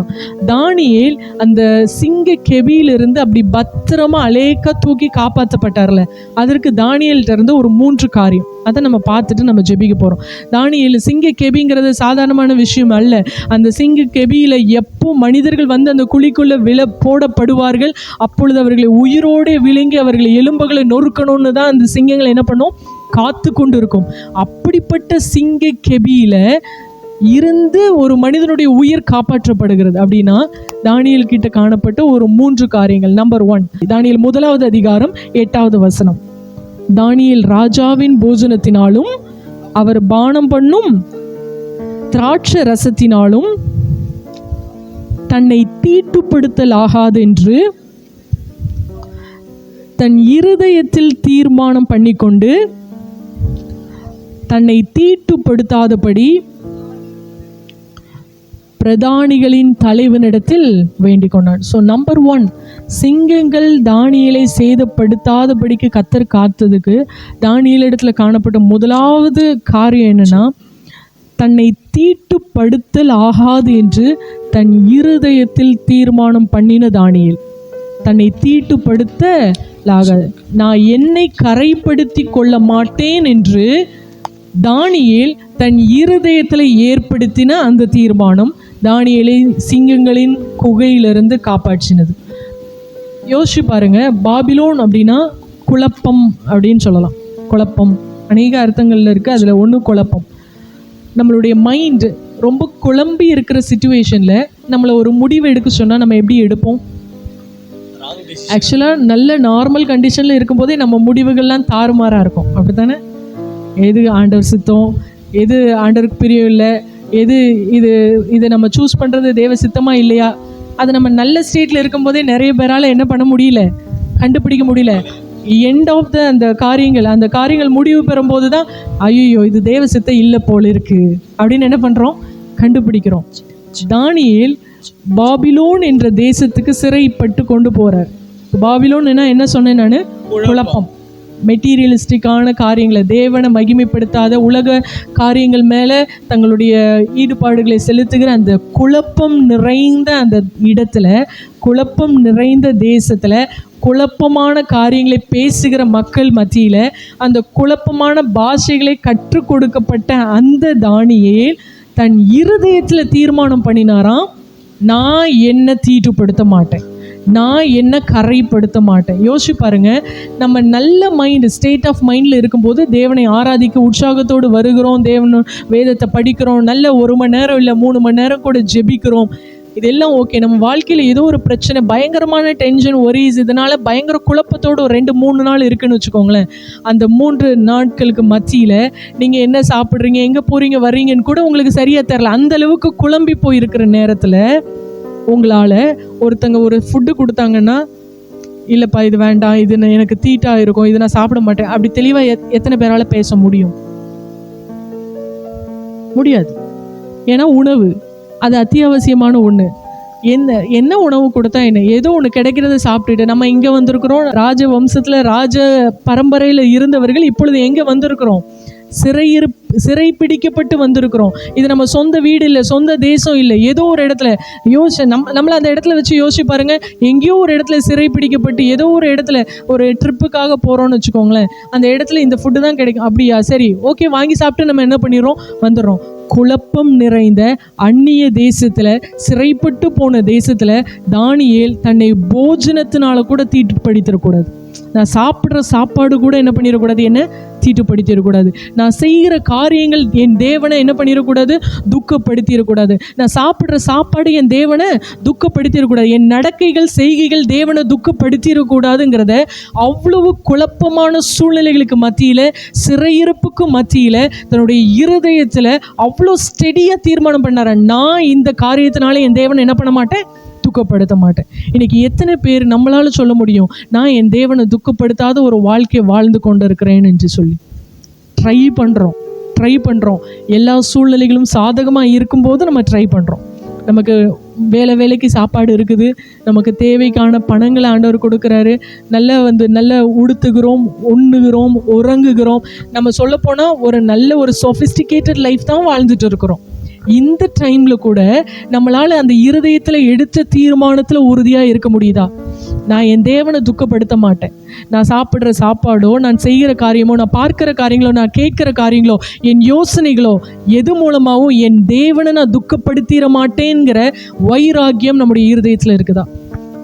தானியேல் அந்த சிங்க கெபியிலிருந்து அப்படி பத்திரமா அலேக்கா தூக்கி காப்பாற்றப்பட்டார்ல, அதற்கு தானியேல்கிட்ட இருந்து ஒரு 3 காரியம், அதை நம்ம பார்த்துட்டு நம்ம ஜெபிக்க போகிறோம். தானியேல் சிங்க கெபிங்கிறது சாதாரணமான விஷயம் அல்ல. அந்த சிங்க கெபியில் எப்போ மனிதர்கள் வந்து அந்த குழிக்குள்ளே போடப்படுவார்கள், அப்பொழுது அவர்களை உயிரோடு விழுங்கி அவர்களை எலும்புகளை நொறுக்கணும்னு தான் அந்த சிங்கங்கள் என்ன பண்ணும், காத்து கொண்டு இருக்கும். அப்படிப்பட்ட சிங்க கெபியில் இருந்து ஒரு மனிதனுடைய உயிர் காப்பாற்றப்படுகிறது அப்படின்னா, தானியேல் கிட்ட காணப்பட்ட ஒரு 3 காரியங்கள். நம்பர் 1, தானியேல் 1வது அதிகாரம் 8வது வசனம். தானியேல் ராஜாவின் போஜனத்தினாலும் அவர் பானம் பண்ணும் திராட்சை ரசத்தினாலும் தன்னை தீட்டுப்படுத்தல் ஆகாது என்று தன் இருதயத்தில் தீர்மானம் பண்ணிக்கொண்டு தன்னை தீட்டுப்படுத்தாதபடி பிரதானிகளின் தலைவனிடத்தில் வேண்டிக் கொண்டான். ஸோ நம்பர் 1, சிங்கங்கள் தானியேலை சேதப்படுத்தாதபடிக்கு கர்த்தர் காத்ததுக்கு தானியேலிடத்துல காணப்பட்ட முதலாவது காரியம் என்னன்னா, தன்னை தீட்டுப்படுத்தல் ஆகாது என்று தன் இருதயத்தில் தீர்மானம் பண்ணின தானியேல். தன்னை தீட்டுப்படுத்தலாகாது, நான் என்னை கரைப்படுத்தி கொள்ள மாட்டேன் என்று தானியேல் தன் இருதயத்தில் ஏற்படுத்தின அந்த தீர்மானம் தானியேலை சிங்கங்களின் குகையிலிருந்து காப்பாற்றினது. யோசிச்சு பாருங்க, பாபிலோன் அப்படின்னா குழப்பம் அப்படின்னு சொல்லலாம். குழப்பம் அநேக அர்த்தங்கள்ல இருக்கு, அதில் ஒன்று குழப்பம். நம்மளுடைய மைண்டு ரொம்ப குழம்பி இருக்கிற சிச்சுவேஷனில் நம்மளை ஒரு முடிவு எடுக்க சொன்னால் நம்ம எப்படி எடுப்போம்? ஆக்சுவலாக நல்ல நார்மல் கண்டிஷனில் இருக்கும்போதே நம்ம முடிவுகள்லாம் தாறுமாறாக இருக்கும், அப்படி தானே? எது ஆண்டவர் சித்தம், எது ஆண்டவருக்கு பிரியம் இல்லை, இது நம்ம சூஸ் பண்ணுறது தேவ சித்தமாக இல்லையா, அது நம்ம நல்ல ஸ்டேட்டில் இருக்கும்போதே நிறைய பேரால் என்ன பண்ண முடியல, கண்டுபிடிக்க முடியல. எண்ட் ஆஃப் அந்த காரியங்கள் முடிவு பெறும்போது தான் ஐயோ இது தேவ சித்தம் இல்லை போல் இருக்கு அப்படின்னு என்ன பண்ணுறோம், கண்டுபிடிக்கிறோம். தானியேல் பாபிலோன் என்ற தேசத்துக்கு சிறைப்பட்டு கொண்டு போகிறார். பாபிலோன் என்ன சொன்னேன் நான், குழப்பம், மெட்டீரியலிஸ்டிக்கான காரியங்களை, தேவனை மகிமைப்படுத்தாத உலக காரியங்கள் மேலே தங்களுடைய ஈடுபாடுகளை செலுத்துகிற அந்த குழப்பம் நிறைந்த அந்த இடத்துல, குழப்பம் நிறைந்த தேசத்தில், குழப்பமான காரியங்களை பேசுகிற மக்கள் மத்தியில், அந்த குழப்பமான பாஷைகளை கற்றுக் கொடுக்கப்பட்ட அந்த தானியேல் தன் இருதயத்தில் தீர்மானம் பண்ணினாராம், நான் என்ன தீட்டுப்படுத்த மாட்டேன், நான் என்ன கரைப்படுத்த மாட்டேன். யோசிச்சு பாருங்க, நம்ம நல்ல மைண்டு, ஸ்டேட் ஆஃப் மைண்டில் இருக்கும்போது தேவனை ஆராதிக்க உற்சாகத்தோடு வருகிறோம், தேவன் வேதத்தை படிக்கிறோம், நல்ல 1 மணி நேரம் இல்லை 3 மணி நேரம் கூட ஜெபிக்கிறோம், இதெல்லாம் ஓகே. நம்ம வாழ்க்கையில் ஏதோ ஒரு பிரச்சனை, பயங்கரமான டென்ஷன், ஒரீஸ், இதனால் பயங்கர குழப்பத்தோடு ஒரு 2-3 நாள் இருக்குன்னு வச்சுக்கோங்களேன். அந்த 3 நாட்களுக்கு மத்தியில் நீங்கள் என்ன சாப்பிட்றீங்க, எங்கே போகிறீங்க வர்றீங்கன்னு கூட உங்களுக்கு சரியாக தெரில. அந்த அளவுக்கு குழம்பி போயிருக்கிற நேரத்தில் உங்களால் ஒருத்தங்க ஒரு ஃபுட்டு கொடுத்தாங்கன்னா, இல்லைப்பா இது வேண்டாம், இது எனக்கு தீட்டாக இருக்கும், இது நான் சாப்பிட மாட்டேன், அப்படி தெளிவாக எத்தனை பேரால் பேச முடியும்? முடியாது. ஏன்னா உணவு அது அத்தியாவசியமான ஒன்று. என்ன உணவு கொடுத்தா என்ன, ஏதோ ஒன்று கிடைக்கிறத சாப்பிட்டுட்டு நம்ம இங்கே வந்திருக்கிறோம். ராஜ வம்சத்தில் ராஜ பரம்பரையில் இருந்தவர்கள் இப்பொழுது எங்கே வந்திருக்கிறோம்? சிறை பிடிக்கப்பட்டு வந்திருக்கிறோம். இது நம்ம சொந்த வீடு இல்லை, சொந்த தேசம் இல்லை, ஏதோ ஒரு இடத்துல நம்மளை அந்த இடத்துல வச்சு யோசிச்சு பாருங்க. எங்கேயோ ஒரு இடத்துல சிறை பிடிக்கப்பட்டு ஏதோ ஒரு இடத்துல ஒரு ட்ரிப்புக்காக போகிறோன்னு வச்சுக்கோங்களேன். அந்த இடத்துல இந்த ஃபுட்டு தான் கிடைக்கும். அப்படியா, சரி ஓகே, வாங்கி சாப்பிட்டு நம்ம என்ன பண்ணிடுறோம், வந்துடுறோம். குழப்பம் நிறைந்த அந்நிய தேசத்துல, சிறைப்பட்டு போன தேசத்துல தானியேல் தன்னை போஜனத்தினால கூட தீட்டுப்படுத்திடக்கூடாது. நான் சாப்பிட்ற சாப்பாடு கூட என்ன பண்ணிடக்கூடாது, என்ன தீட்டுப்படுத்திடக்கூடாது. நான் செய்கிற காரியங்கள் என் தேவனை என்ன பண்ணிடக்கூடாது, துக்கப்படுத்திடக்கூடாது. நான் சாப்பிட்ற சாப்பாடு என் தேவனை துக்கப்படுத்திடக்கூடாது. என் நடக்கைகள் செய்கைகள் தேவனை துக்கப்படுத்திடக்கூடாதுங்கிறத அவ்வளவு குழப்பமான சூழ்நிலைகளுக்கு மத்தியில், சிறையிருப்புக்கு மத்தியில் தன்னுடைய இருதயத்தில் அவ்வளோ ஸ்டெடியாக தீர்மானம் பண்ணார, நான் இந்த காரியத்தினால என் தேவனை என்ன பண்ண மாட்டேன், துக்கப்படுத்த மாட்டேன். இன்னைக்கு எத்தனை பேர் நம்மளால சொல்ல முடியும், நான் என் தேவனை துக்கப்படுத்தாத ஒரு வாழ்க்கையை வாழ்ந்து கொண்டு இருக்கிறேன்னு என்று சொல்லி ட்ரை பண்ணுறோம். எல்லா சூழ்நிலைகளும் சாதகமாக இருக்கும்போது நம்ம ட்ரை பண்ணுறோம். நமக்கு வேலைக்கு சாப்பாடு இருக்குது, நமக்கு தேவைக்கான பணங்களை ஆண்டவர் கொடுக்குறாரு, நல்ல உடுத்துகிறோம், உண்ணுகிறோம், உறங்குகிறோம். நம்ம சொல்லப்போனால் ஒரு சொஃபிஸ்டிகேட்டட் லைஃப் தான் வாழ்ந்துட்டு இருக்கிறோம். இந்த டைமில் கூட நம்மளால் அந்த இருதயத்தில் எடுத்த தீர்மானத்தில் உறுதியாக இருக்க முடியுதா? நான் என் தேவனை துக்கப்படுத்த மாட்டேன். நான் சாப்பிட்ற சாப்பாடோ, நான் செய்கிற காரியமோ, நான் பார்க்குற காரியங்களோ, நான் கேட்குற காரியங்களோ, என் யோசனைகளோ எது மூலமாகவும் என் தேவனை நான் துக்கப்படுத்திட மாட்டேங்கிற வைராக்கியம் நம்முடைய இருதயத்தில் இருக்குதா?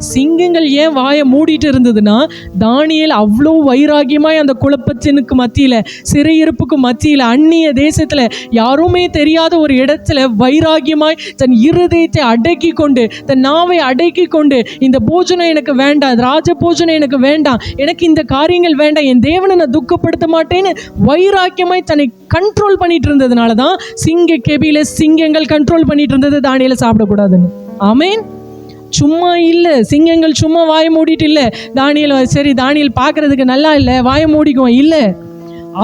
சிங்கங்கள் ஏன் வாயை மூடிட்டு இருந்ததுன்னா, தானியேல் அவ்வளோ வைராகியமாய் அந்த குழப்பத்தினுக்கு மத்தியில், சிறையிருப்புக்கு மத்தியில், அந்நிய தேசத்தில், யாருமே தெரியாத ஒரு இடத்துல வைராகியமாய் தன் இருதயத்தை அடக்கி கொண்டு, தன் நாவை அடக்கி கொண்டு, இந்த போஜனம் எனக்கு வேண்டாம், ராஜ போஜனம் எனக்கு வேண்டாம், எனக்கு இந்த காரியங்கள் வேண்டாம், என் தேவனை நான் துக்கப்படுத்த மாட்டேன்னு வைராக்கியமாய் தன்னை கண்ட்ரோல் பண்ணிட்டு இருந்ததுனால தான் சிங்க கெபியில சிங்கங்கள் கண்ட்ரோல் பண்ணிட்டு இருந்தது தானியேலை சாப்பிடக்கூடாதுன்னு. ஆமேன். சும்மா இல்லை, சிங்கங்கள் சும்மா வாயை மூடிட்டு இல்லை. தானியேல் பார்க்கறதுக்கு நல்லா இல்லை, வாயை மூடிக்குவோம் இல்லை.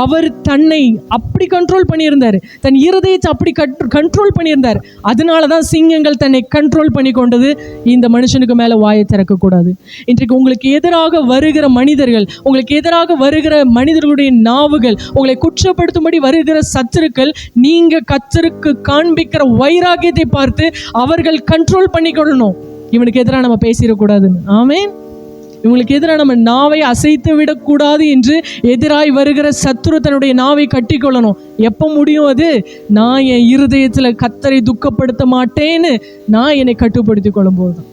அவர் தன்னை அப்படி கண்ட்ரோல் பண்ணியிருந்தார், தன் இருதயத்தை அப்படி கண்ட்ரோல் பண்ணியிருந்தார். அதனால தான் சிங்கங்கள் தன்னை கண்ட்ரோல் பண்ணி கொண்டது. இந்த மனுஷனுக்கு மேலே வாயை திறக்கக்கூடாது. இன்றைக்கு உங்களுக்கு எதிராக வருகிற மனிதர்கள், உங்களுக்கு எதிராக வருகிற மனிதர்களுடைய நாவுகள், உங்களை குற்றப்படுத்தும்படி வருகிற சத்துருக்கள், நீங்கள் கர்த்தருக்கு காண்பிக்கிற வைராகியத்தை பார்த்து அவர்கள் கண்ட்ரோல் பண்ணிக்கொள்ளணும். இவனுக்கு எதிராக நம்ம பேசிடக்கூடாதுன்னு. ஆமேன். இவங்களுக்கு எதிராக நம்ம நாவை அசைத்து விடக்கூடாது என்று எதிராய் வருகிற சத்துரு தன்னுடைய நாவை கட்டி கொள்ளணும். எப்போ முடியும் அது? நான் என் இருதயத்தில் கர்த்தரை துக்கப்படுத்த மாட்டேன்னு நான் என்னை கட்டுப்படுத்தி கொள்ளும் போது தான்.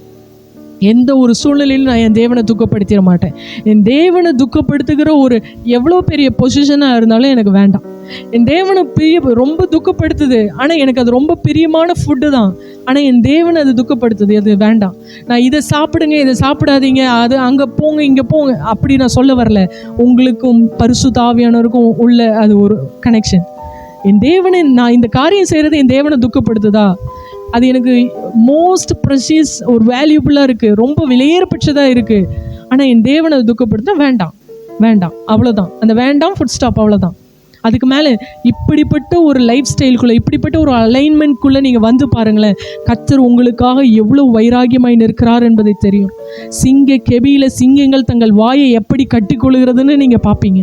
எந்த ஒரு சூழ்நிலையிலும் நான் என் தேவனை துக்கப்படுத்திட மாட்டேன். என் தேவனை துக்கப்படுத்துகிற ஒரு எவ்வளோ பெரிய பொசிஷனாக இருந்தாலும் எனக்கு வேண்டாம். என் தேவனை ரொம்ப துக்கப்படுத்துது, ஆனால் எனக்கு அது ரொம்ப பிரியமான ஃபுட்டு தான், ஆனால் என் தேவனை அது துக்கப்படுத்துது, அது வேண்டாம். நான் இதை சாப்பிடுங்க, இதை சாப்பிடாதீங்க, அது அங்கே போங்க, இங்கே போங்க, அப்படி நான் சொல்ல வரல. உங்களுக்கும் பரிசுத்த ஆவியானவருக்கும் உள்ள அது ஒரு கனெக்ஷன். என் தேவனை, நான் இந்த காரியம் செய்கிறது என் தேவனை துக்கப்படுத்துதா, அது எனக்கு மோஸ்ட் ப்ரெஷியஸ், ஒரு வேல்யூபுல்லாக இருக்குது, ரொம்ப விலையேறப்பட்டதாக இருக்குது. ஆனால் என் தேவனை துக்கப்படுத்த வேண்டாம், அவ்வளோதான். அந்த வேண்டாம் ஃபுட் ஸ்டாப், அவ்வளோதான். அதுக்கு மேலே இப்படிப்பட்ட ஒரு லைஃப் ஸ்டைலுக்குள்ளே, இப்படிப்பட்ட ஒரு அலைன்மெண்ட்குள்ளே நீங்கள் வந்து பாருங்களேன், கர்த்தர் உங்களுக்காக எவ்வளோ வைராகியமாய் நிற்கிறார் என்பதை தெரியும். கெபியில் சிங்கங்கள் தங்கள் வாயை எப்படி கட்டிக்கொள்கிறதுன்னு நீங்கள் பார்ப்பீங்க.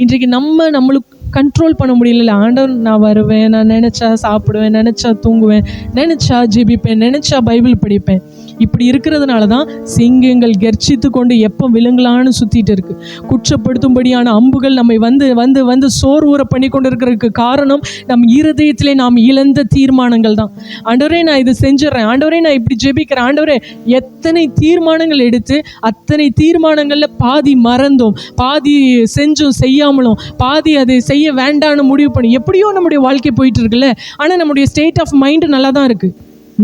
இன்றைக்கு நம்மளுக்கு கண்ட்ரோல் பண்ண முடியல. ஆண்டவர், நான் வருவேன், நான் நினச்சா சாப்பிடுவேன், நினச்சா தூங்குவேன், நினச்சா ஜெபிப்பேன், நினச்சா பைபிள் படிப்பேன். இப்படி இருக்கிறதுனால தான் சிங்கங்கள் கர்ஜித்து கொண்டு எப்போ விழுங்கலான்னு சுற்றிட்டு இருக்கு. குற்றப்படுத்தும்படியான அம்புகள் நம்மை வந்து வந்து வந்து சோர்வுற பண்ணி கொண்டு இருக்கிறதுக்கு காரணம் நம் இருதயத்திலே நாம் இழந்த தீர்மானங்கள் தான். ஆண்டவரே, நான் இது செஞ்சிடறேன், ஆண்டவரே நான் இப்படி ஜெபிக்கிறேன், ஆண்டவரே, எத்தனை தீர்மானங்கள் எடுத்து அத்தனை தீர்மானங்களில் பாதி மறந்தோம், பாதி செஞ்சும் செய்யாமலும், பாதி அதை செய்ய வேண்டான்னு முடிவு பண்ணி எப்படியோ நம்முடைய வாழ்க்கை போயிட்டு இருக்குல்ல. ஆனால் நம்முடைய ஸ்டேட் ஆஃப் மைண்டு நல்லா தான் இருக்குது,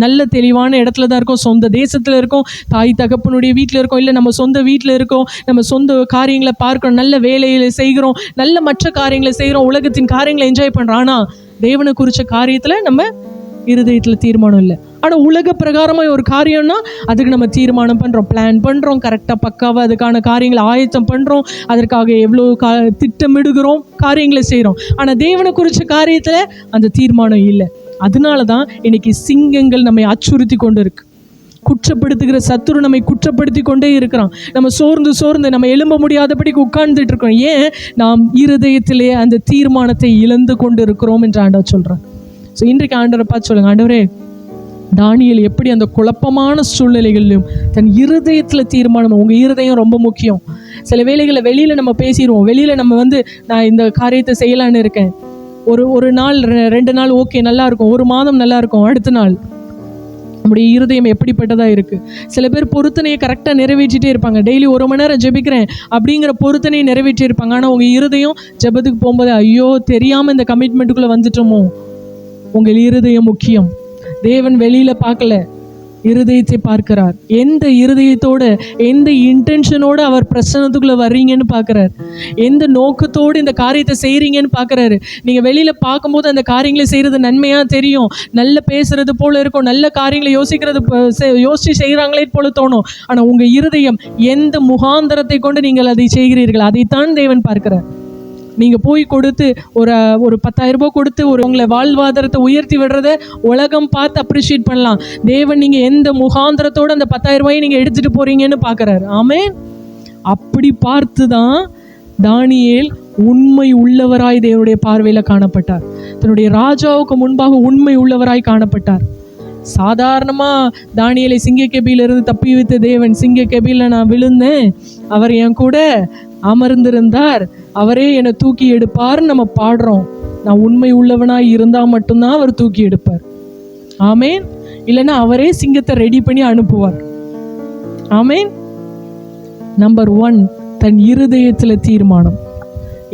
நல்ல தெளிவான இடத்துல தான் இருக்கோம், சொந்த தேசத்தில் இருக்கோம், தாய் தகப்பனுடைய வீட்டில் இருக்கோம், இல்லை நம்ம சொந்த வீட்டில் இருக்கோம், நம்ம சொந்த காரியங்களை பார்க்கிறோம், நல்ல வேலைகளை செய்கிறோம், நல்ல மற்ற காரியங்களை செய்கிறோம், உலகத்தின் காரியங்களை என்ஜாய் பண்ணுறோம். ஆனால் தேவனை குறித்த காரியத்தில் நம்ம இருதயத்தில் தீர்மானம் இல்லை. ஆனால் உலக பிரகாரமாக ஒரு காரியம்னா அதுக்கு நம்ம தீர்மானம் பண்ணுறோம், பிளான் பண்ணுறோம், கரெக்டாக பக்காவாக அதுக்கான காரியங்களை ஆயத்தம் பண்ணுறோம், அதற்காக எவ்வளோ திட்டமிடுகிறோம், காரியங்களை செய்கிறோம். ஆனால் தேவனை குறித்த காரியத்தில் அந்த தீர்மானம் இல்லை. அதனால தான் இன்னைக்கு சிங்கங்கள் நம்மை அச்சுறுத்தி கொண்டு இருக்கு. குற்றப்படுத்துகிற சத்துரு நம்மை குற்றப்படுத்தி கொண்டே இருக்கிறான். நம்ம சோர்ந்து நம்ம எழும்ப முடியாதபடிக்கு உட்கார்ந்துட்டு இருக்கோம். ஏன்? நாம் இருதயத்திலே அந்த தீர்மானத்தை இழந்து கொண்டு இருக்கிறோம் என்று ஆண்டவர் சொல்றார். ஸோ இன்றைக்கு ஆண்டவரை பார்த்து சொல்லுங்க, ஆண்டவரே, தானியேல் எப்படி அந்த குழப்பமான சூழ்நிலைகளிலும் தன் இருதயத்தில் தீர்மானம். உங்கள் இருதயம் ரொம்ப முக்கியம். சில வேளைகளில் வெளியில் நம்ம பேசிடுவோம், வெளியில் நம்ம நான் இந்த காரியத்தை செய்யலான்னு இருக்கேன், ஒரு நாள் 2 நாள் ஓகே நல்லா இருக்கும், 1 மாதம் நல்லா இருக்கும், அடுத்த நாள் நம்முடைய இருதயம் எப்படிப்பட்டதாக இருக்குது. சில பேர் பொருத்தனையை கரெக்டாக நிறைவேற்றிட்டே இருப்பாங்க, டெய்லி 1 மணி நேரம் ஜெபிக்கிறேன் அப்படிங்கிற பொருத்தனையை நிறைவேற்றி இருப்பாங்க. ஆனால் உங்கள் இருதயம் ஜெபத்துக்கு போகும்போது ஐயோ தெரியாமல் இந்த கமிட்மெண்ட்டுக்குள்ளே வந்துட்டோமோ. உங்கள் இருதயம் முக்கியம். தேவன் வெளியில் பார்க்கல, இருதயத்தை பார்க்கிறார். எந்த இருதயத்தோடு, எந்த இன்டென்ஷனோடு அவர் பிரசன்னத்துக்குள்ளே வர்றீங்கன்னு பார்க்குறார். எந்த நோக்கத்தோடு இந்த காரியத்தை செய்கிறீங்கன்னு பார்க்குறாரு. நீங்கள் வெளியில் பார்க்கும்போது அந்த காரியங்களை செய்கிறது நன்மையாக தெரியும், நல்ல பேசுகிறது போல் இருக்கும், நல்ல காரியங்களை யோசித்து செய்கிறாங்களே போல தோணும். ஆனால் உங்கள் இருதயம் எந்த முகாந்தரத்தை கொண்டு நீங்கள் அதை செய்கிறீர்கள், அதைத்தான் தேவன் பார்க்கிறார். நீங்கள் போய் கொடுத்து ஒரு 10,000 ரூபாய் கொடுத்து உங்களை வாழ்வாதாரத்தை உயர்த்தி விடுறத உலகம் பார்த்து அப்ரிஷியேட் பண்ணலாம். தேவன் நீங்கள் எந்த முகாந்திரத்தோடு அந்த 10,000 ரூபாயை நீங்கள் எடுத்துகிட்டு போகிறீங்கன்னு பார்க்குறாரு. ஆமென். அப்படி பார்த்து தான் தானியேல் உண்மை உள்ளவராய் தேவனுடைய பார்வையில் காணப்பட்டார். தன்னுடைய ராஜாவுக்கு முன்பாக உண்மை உள்ளவராய் காணப்பட்டார். சாதாரணமாக தானியேலை சிங்கக்கெபியிலிருந்து தப்பி வைத்த தேவன், சிங்கக்கெபியில் நான் விழுந்தேன், அவர் என் கூட அமர்ந்திருந்தார், அவரே என்னை தூக்கி எடுப்பார்னு நம்ம பாடுறோம். நான் உண்மை உள்ளவனாய் இருந்தால் மட்டும்தான் அவர் தூக்கி எடுப்பார். ஆமேன். இல்லைன்னா அவரே சிங்கத்தை ரெடி பண்ணி அனுப்புவார். ஆமேன். நம்பர் 1, தன் இருதயத்தில் தீர்மானம்.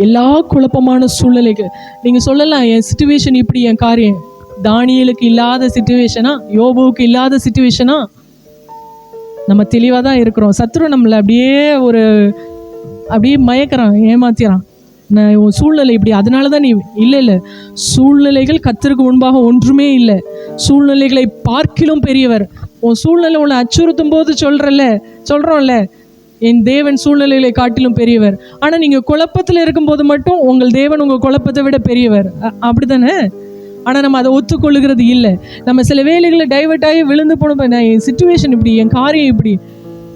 எல்லா குழப்பமான சூழ்நிலைகள் நீங்கள் சொல்லலாம், என் சிச்சுவேஷன் இப்படி, என் காரியம். தானியேலுக்கு இல்லாத சிச்சுவேஷனா? யோபுவுக்கு இல்லாத சிச்சுவேஷனா? நம்ம தெளிவாக தான் இருக்கிறோம். சத்துரு நம்மளை அப்படியே மயக்கிறான், ஏமாத்திறான். உன் சூழ்நிலை இப்படி, அதனால தான் நீ இல்லை. சூழ்நிலைகள் கர்த்தருக்கு முன்பாக ஒன்றுமே இல்லை. சூழ்நிலைகளை பார்க்கிலும் பெரியவர். உன் சூழ்நிலை உன்னை அச்சுறுத்தும் போது சொல்கிறோம்ல, என் தேவன் சூழ்நிலைகளை காட்டிலும் பெரியவர். ஆனால் நீங்கள் குழப்பத்தில் இருக்கும்போது மட்டும் உங்கள் தேவன் உங்கள் குழப்பத்தை விட பெரியவர், அப்படி தானே? ஆனால் நம்ம அதை ஒத்துக்கொள்ளுகிறது இல்லை. நம்ம சில வேலைகளை டைவர்ட் ஆகி விழுந்து போன, என் சிச்சுவேஷன் இப்படி, என் காரியம் இப்படி,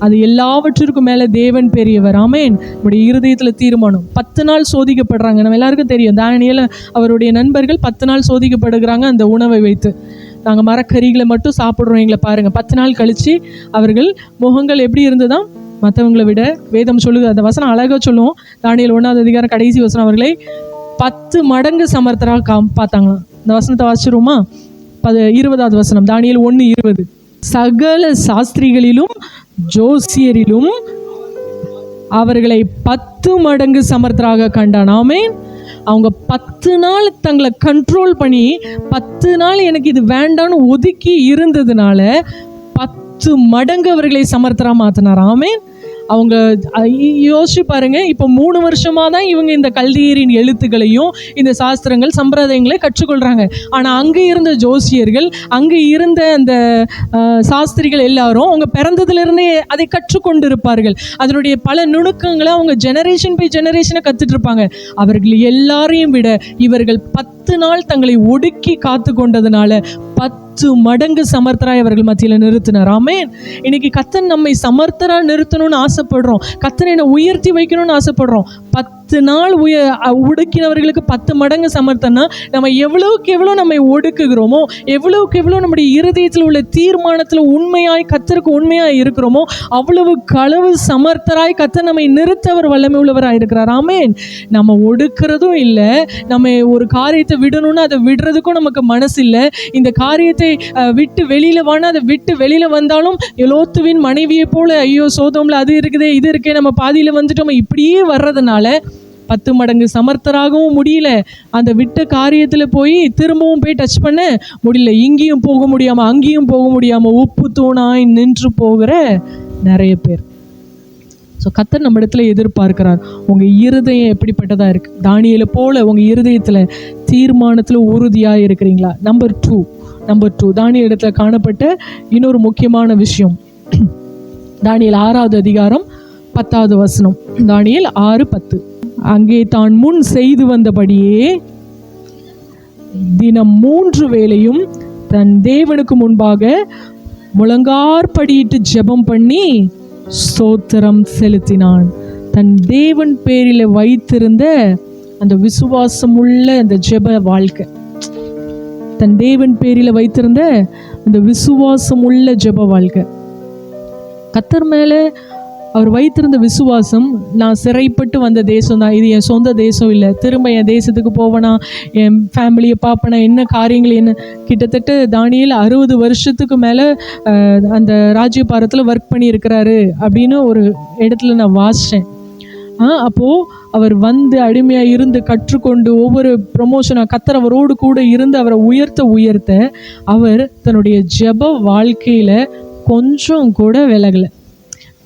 அது எல்லாவற்றிற்கும் மேலே தேவன் பெரியவர். ஆமேன். நம்முடைய இருதயத்தில் தீர்மானம். 10 நாள் சோதிக்கப்படுறாங்க. நம்ம எல்லாருக்கும் தெரியும், தானியேல் அவருடைய நண்பர்கள் 10 நாள் சோதிக்கப்படுகிறாங்க அந்த உணவை வைத்து. நாங்கள் மரக்கறிகளை மட்டும் சாப்பிட்றோம், எங்களை பாருங்கள். 10 நாள் கழித்து அவர்கள் முகங்கள் எப்படி இருந்ததுதான் மற்றவங்களை விட. வேதம் சொல்லுது, அந்த வசனம் அழகாக சொல்லுவோம். தானியேல் 1ஆவது அதிகாரம் கடைசி வசனம், அவர்களை 10 மடங்கு சமர்த்தராக பார்த்தாங்க. இந்த வசனத்தை வாசிச்சிருவோமா? 20ஆவது வசனம், தானியேல் 1:20. சகல சாஸ்திரிகளிலும் ஜோசியரிலும் அவர்களை 10 மடங்கு சமர்த்தராக கண்டான். ஆமென். அவங்க 10 நாள் தங்களை கண்ட்ரோல் பண்ணி, 10 நாள் எனக்கு இது வேண்டான்னு ஒதுக்கி இருந்ததுனால 10 மடங்கு அவர்களை சமர்த்தரா மாற்றினார். ஆமென். அவங்க யோசிச்சு பாருங்க, இப்போ 3 வருஷமாக தான் இவங்க இந்த கல்தியரின் எழுத்துக்களையும் இந்த சாஸ்திரங்கள் சம்பிரதாயங்களை கற்றுக்கொள்கிறாங்க. ஆனால் அங்கே இருந்த ஜோசியர்கள், அங்கே இருந்த அந்த சாஸ்திரிகள் எல்லாரும் அவங்க பிறந்ததுலேருந்தே அதை கற்றுக்கொண்டு இருப்பார்கள். அதனுடைய பல நுணுக்கங்களை அவங்க ஜெனரேஷன் பை ஜெனரேஷனை கற்றுட்டு இருப்பாங்க. அவர்கள் எல்லாரையும் விட இவர்கள் 10 நாள் தங்களை ஒடுக்கி காத்து கொண்டதுனால 10 மடங்கு சமர்த்தராய் அவர்கள் மத்தியில் நிறுத்தினார். ஆமென். இன்னைக்கு கர்த்தர் நம்மை சமர்த்தரா நிறுத்தணும்னு ஆசைப்படுறோம். கர்த்தர் என்னை உயர்த்தி வைக்கணும்னு ஆசைப்படுறோம். 10 நாள் ஒடுக்கினவர்களுக்கு 10 மடங்கு சமர்த்தனா, நம்ம எவ்வளவுக்கு எவ்வளோ நம்மை ஒடுக்குகிறோமோ, எவ்வளவுக்கு எவ்வளோ நம்முடைய இருதயத்தில் உள்ள தீர்மானத்தில் உண்மையாய் கர்த்தருக்கு உண்மையாய் இருக்கிறோமோ, அவ்வளவு களவு சமர்த்தராய் கர்த்தர் நம்மை நிறுத்தவர் வல்லமை உள்ளவராக இருக்கிறார். ஆமென். நம்ம ஒடுக்கிறதும் இல்லை, நம்ம ஒரு காரியத்தை விடணும்னு அதை விடுறதுக்கும் நமக்கு மனசு இல்லை. இந்த காரியத்தை விட்டு வெளியில் வானா அதை விட்டு வெளியில் வந்தாலும் லோத்துவின் மனைவியை போல, ஐயோ சோதோம்ல அது இருக்குதே இது இருக்கே, நம்ம பாதியில் வந்துட்டோம், இப்படியே வர்றதுனால 10 மடங்கு சமர்த்தராகவும் முடியல. அந்த விட்ட காரியத்தில் போய் திரும்பவும் போய் டச் பண்ண முடியல. இங்கேயும் போக முடியாமல் அங்கேயும் போக முடியாமல் உப்பு தூணாய் நின்று போகிற நிறைய பேர். ஸோ கர்த்தர் நம்ம இடத்துல எதிர்பார்க்கிறார், உங்கள் இருதயம் எப்படிப்பட்டதாக இருக்குது? தானியேலை போல உங்கள் இருதயத்தில் தீர்மானத்தில் உறுதியாக இருக்கிறீங்களா? நம்பர் டூ தானியேல் இடத்துல காணப்பட்ட இன்னொரு முக்கியமான விஷயம், தானியேல் 6ஆவது அதிகாரம் 10ஆவது வசனம். தானியேல் 6:10. அங்கே தான் முன் செய்து வந்தபடியே தினம் 3 வேளையும் தன் தேவனுக்கு முன்பாக முழங்கார்படியிட்டு ஜெபம் பண்ணி ஸ்தோத்திரம் செலுத்தினான். தன் தேவன் பேரில் வைத்திருந்த அந்த விசுவாசம் உள்ள அந்த ஜெப வாழ்க்கை, தன் தேவன் பேரில் வைத்திருந்த அந்த விசுவாசம் உள்ள ஜெப வாழ்க்கை, கர்த்தர் மேல அவர் வைத்திருந்த விசுவாசம். நான் சிறைப்பட்டு வந்த தேசம் தான் இது, என் சொந்த தேசம் இல்லை. திரும்ப என் தேசத்துக்கு போவேனா, என் ஃபேமிலியை பார்ப்பேனா, என்ன காரியங்கள் என்ன. கிட்டத்தட்ட தானியேல் 60 வருஷத்துக்கு மேலே அந்த ராஜ்யபாரத்தில் ஒர்க் பண்ணியிருக்கிறாரு அப்படின்னு ஒரு இடத்துல நான் வாசித்தேன். அப்போது அவர் வந்து அடிமையாக இருந்து கற்றுக்கொண்டு ஒவ்வொரு ப்ரொமோஷனாக கர்த்தர் அவரோடு கூட இருந்து அவரை உயர்த்த அவர் தன்னுடைய ஜெப வாழ்க்கையில் கொஞ்சம் கூட விலகலை,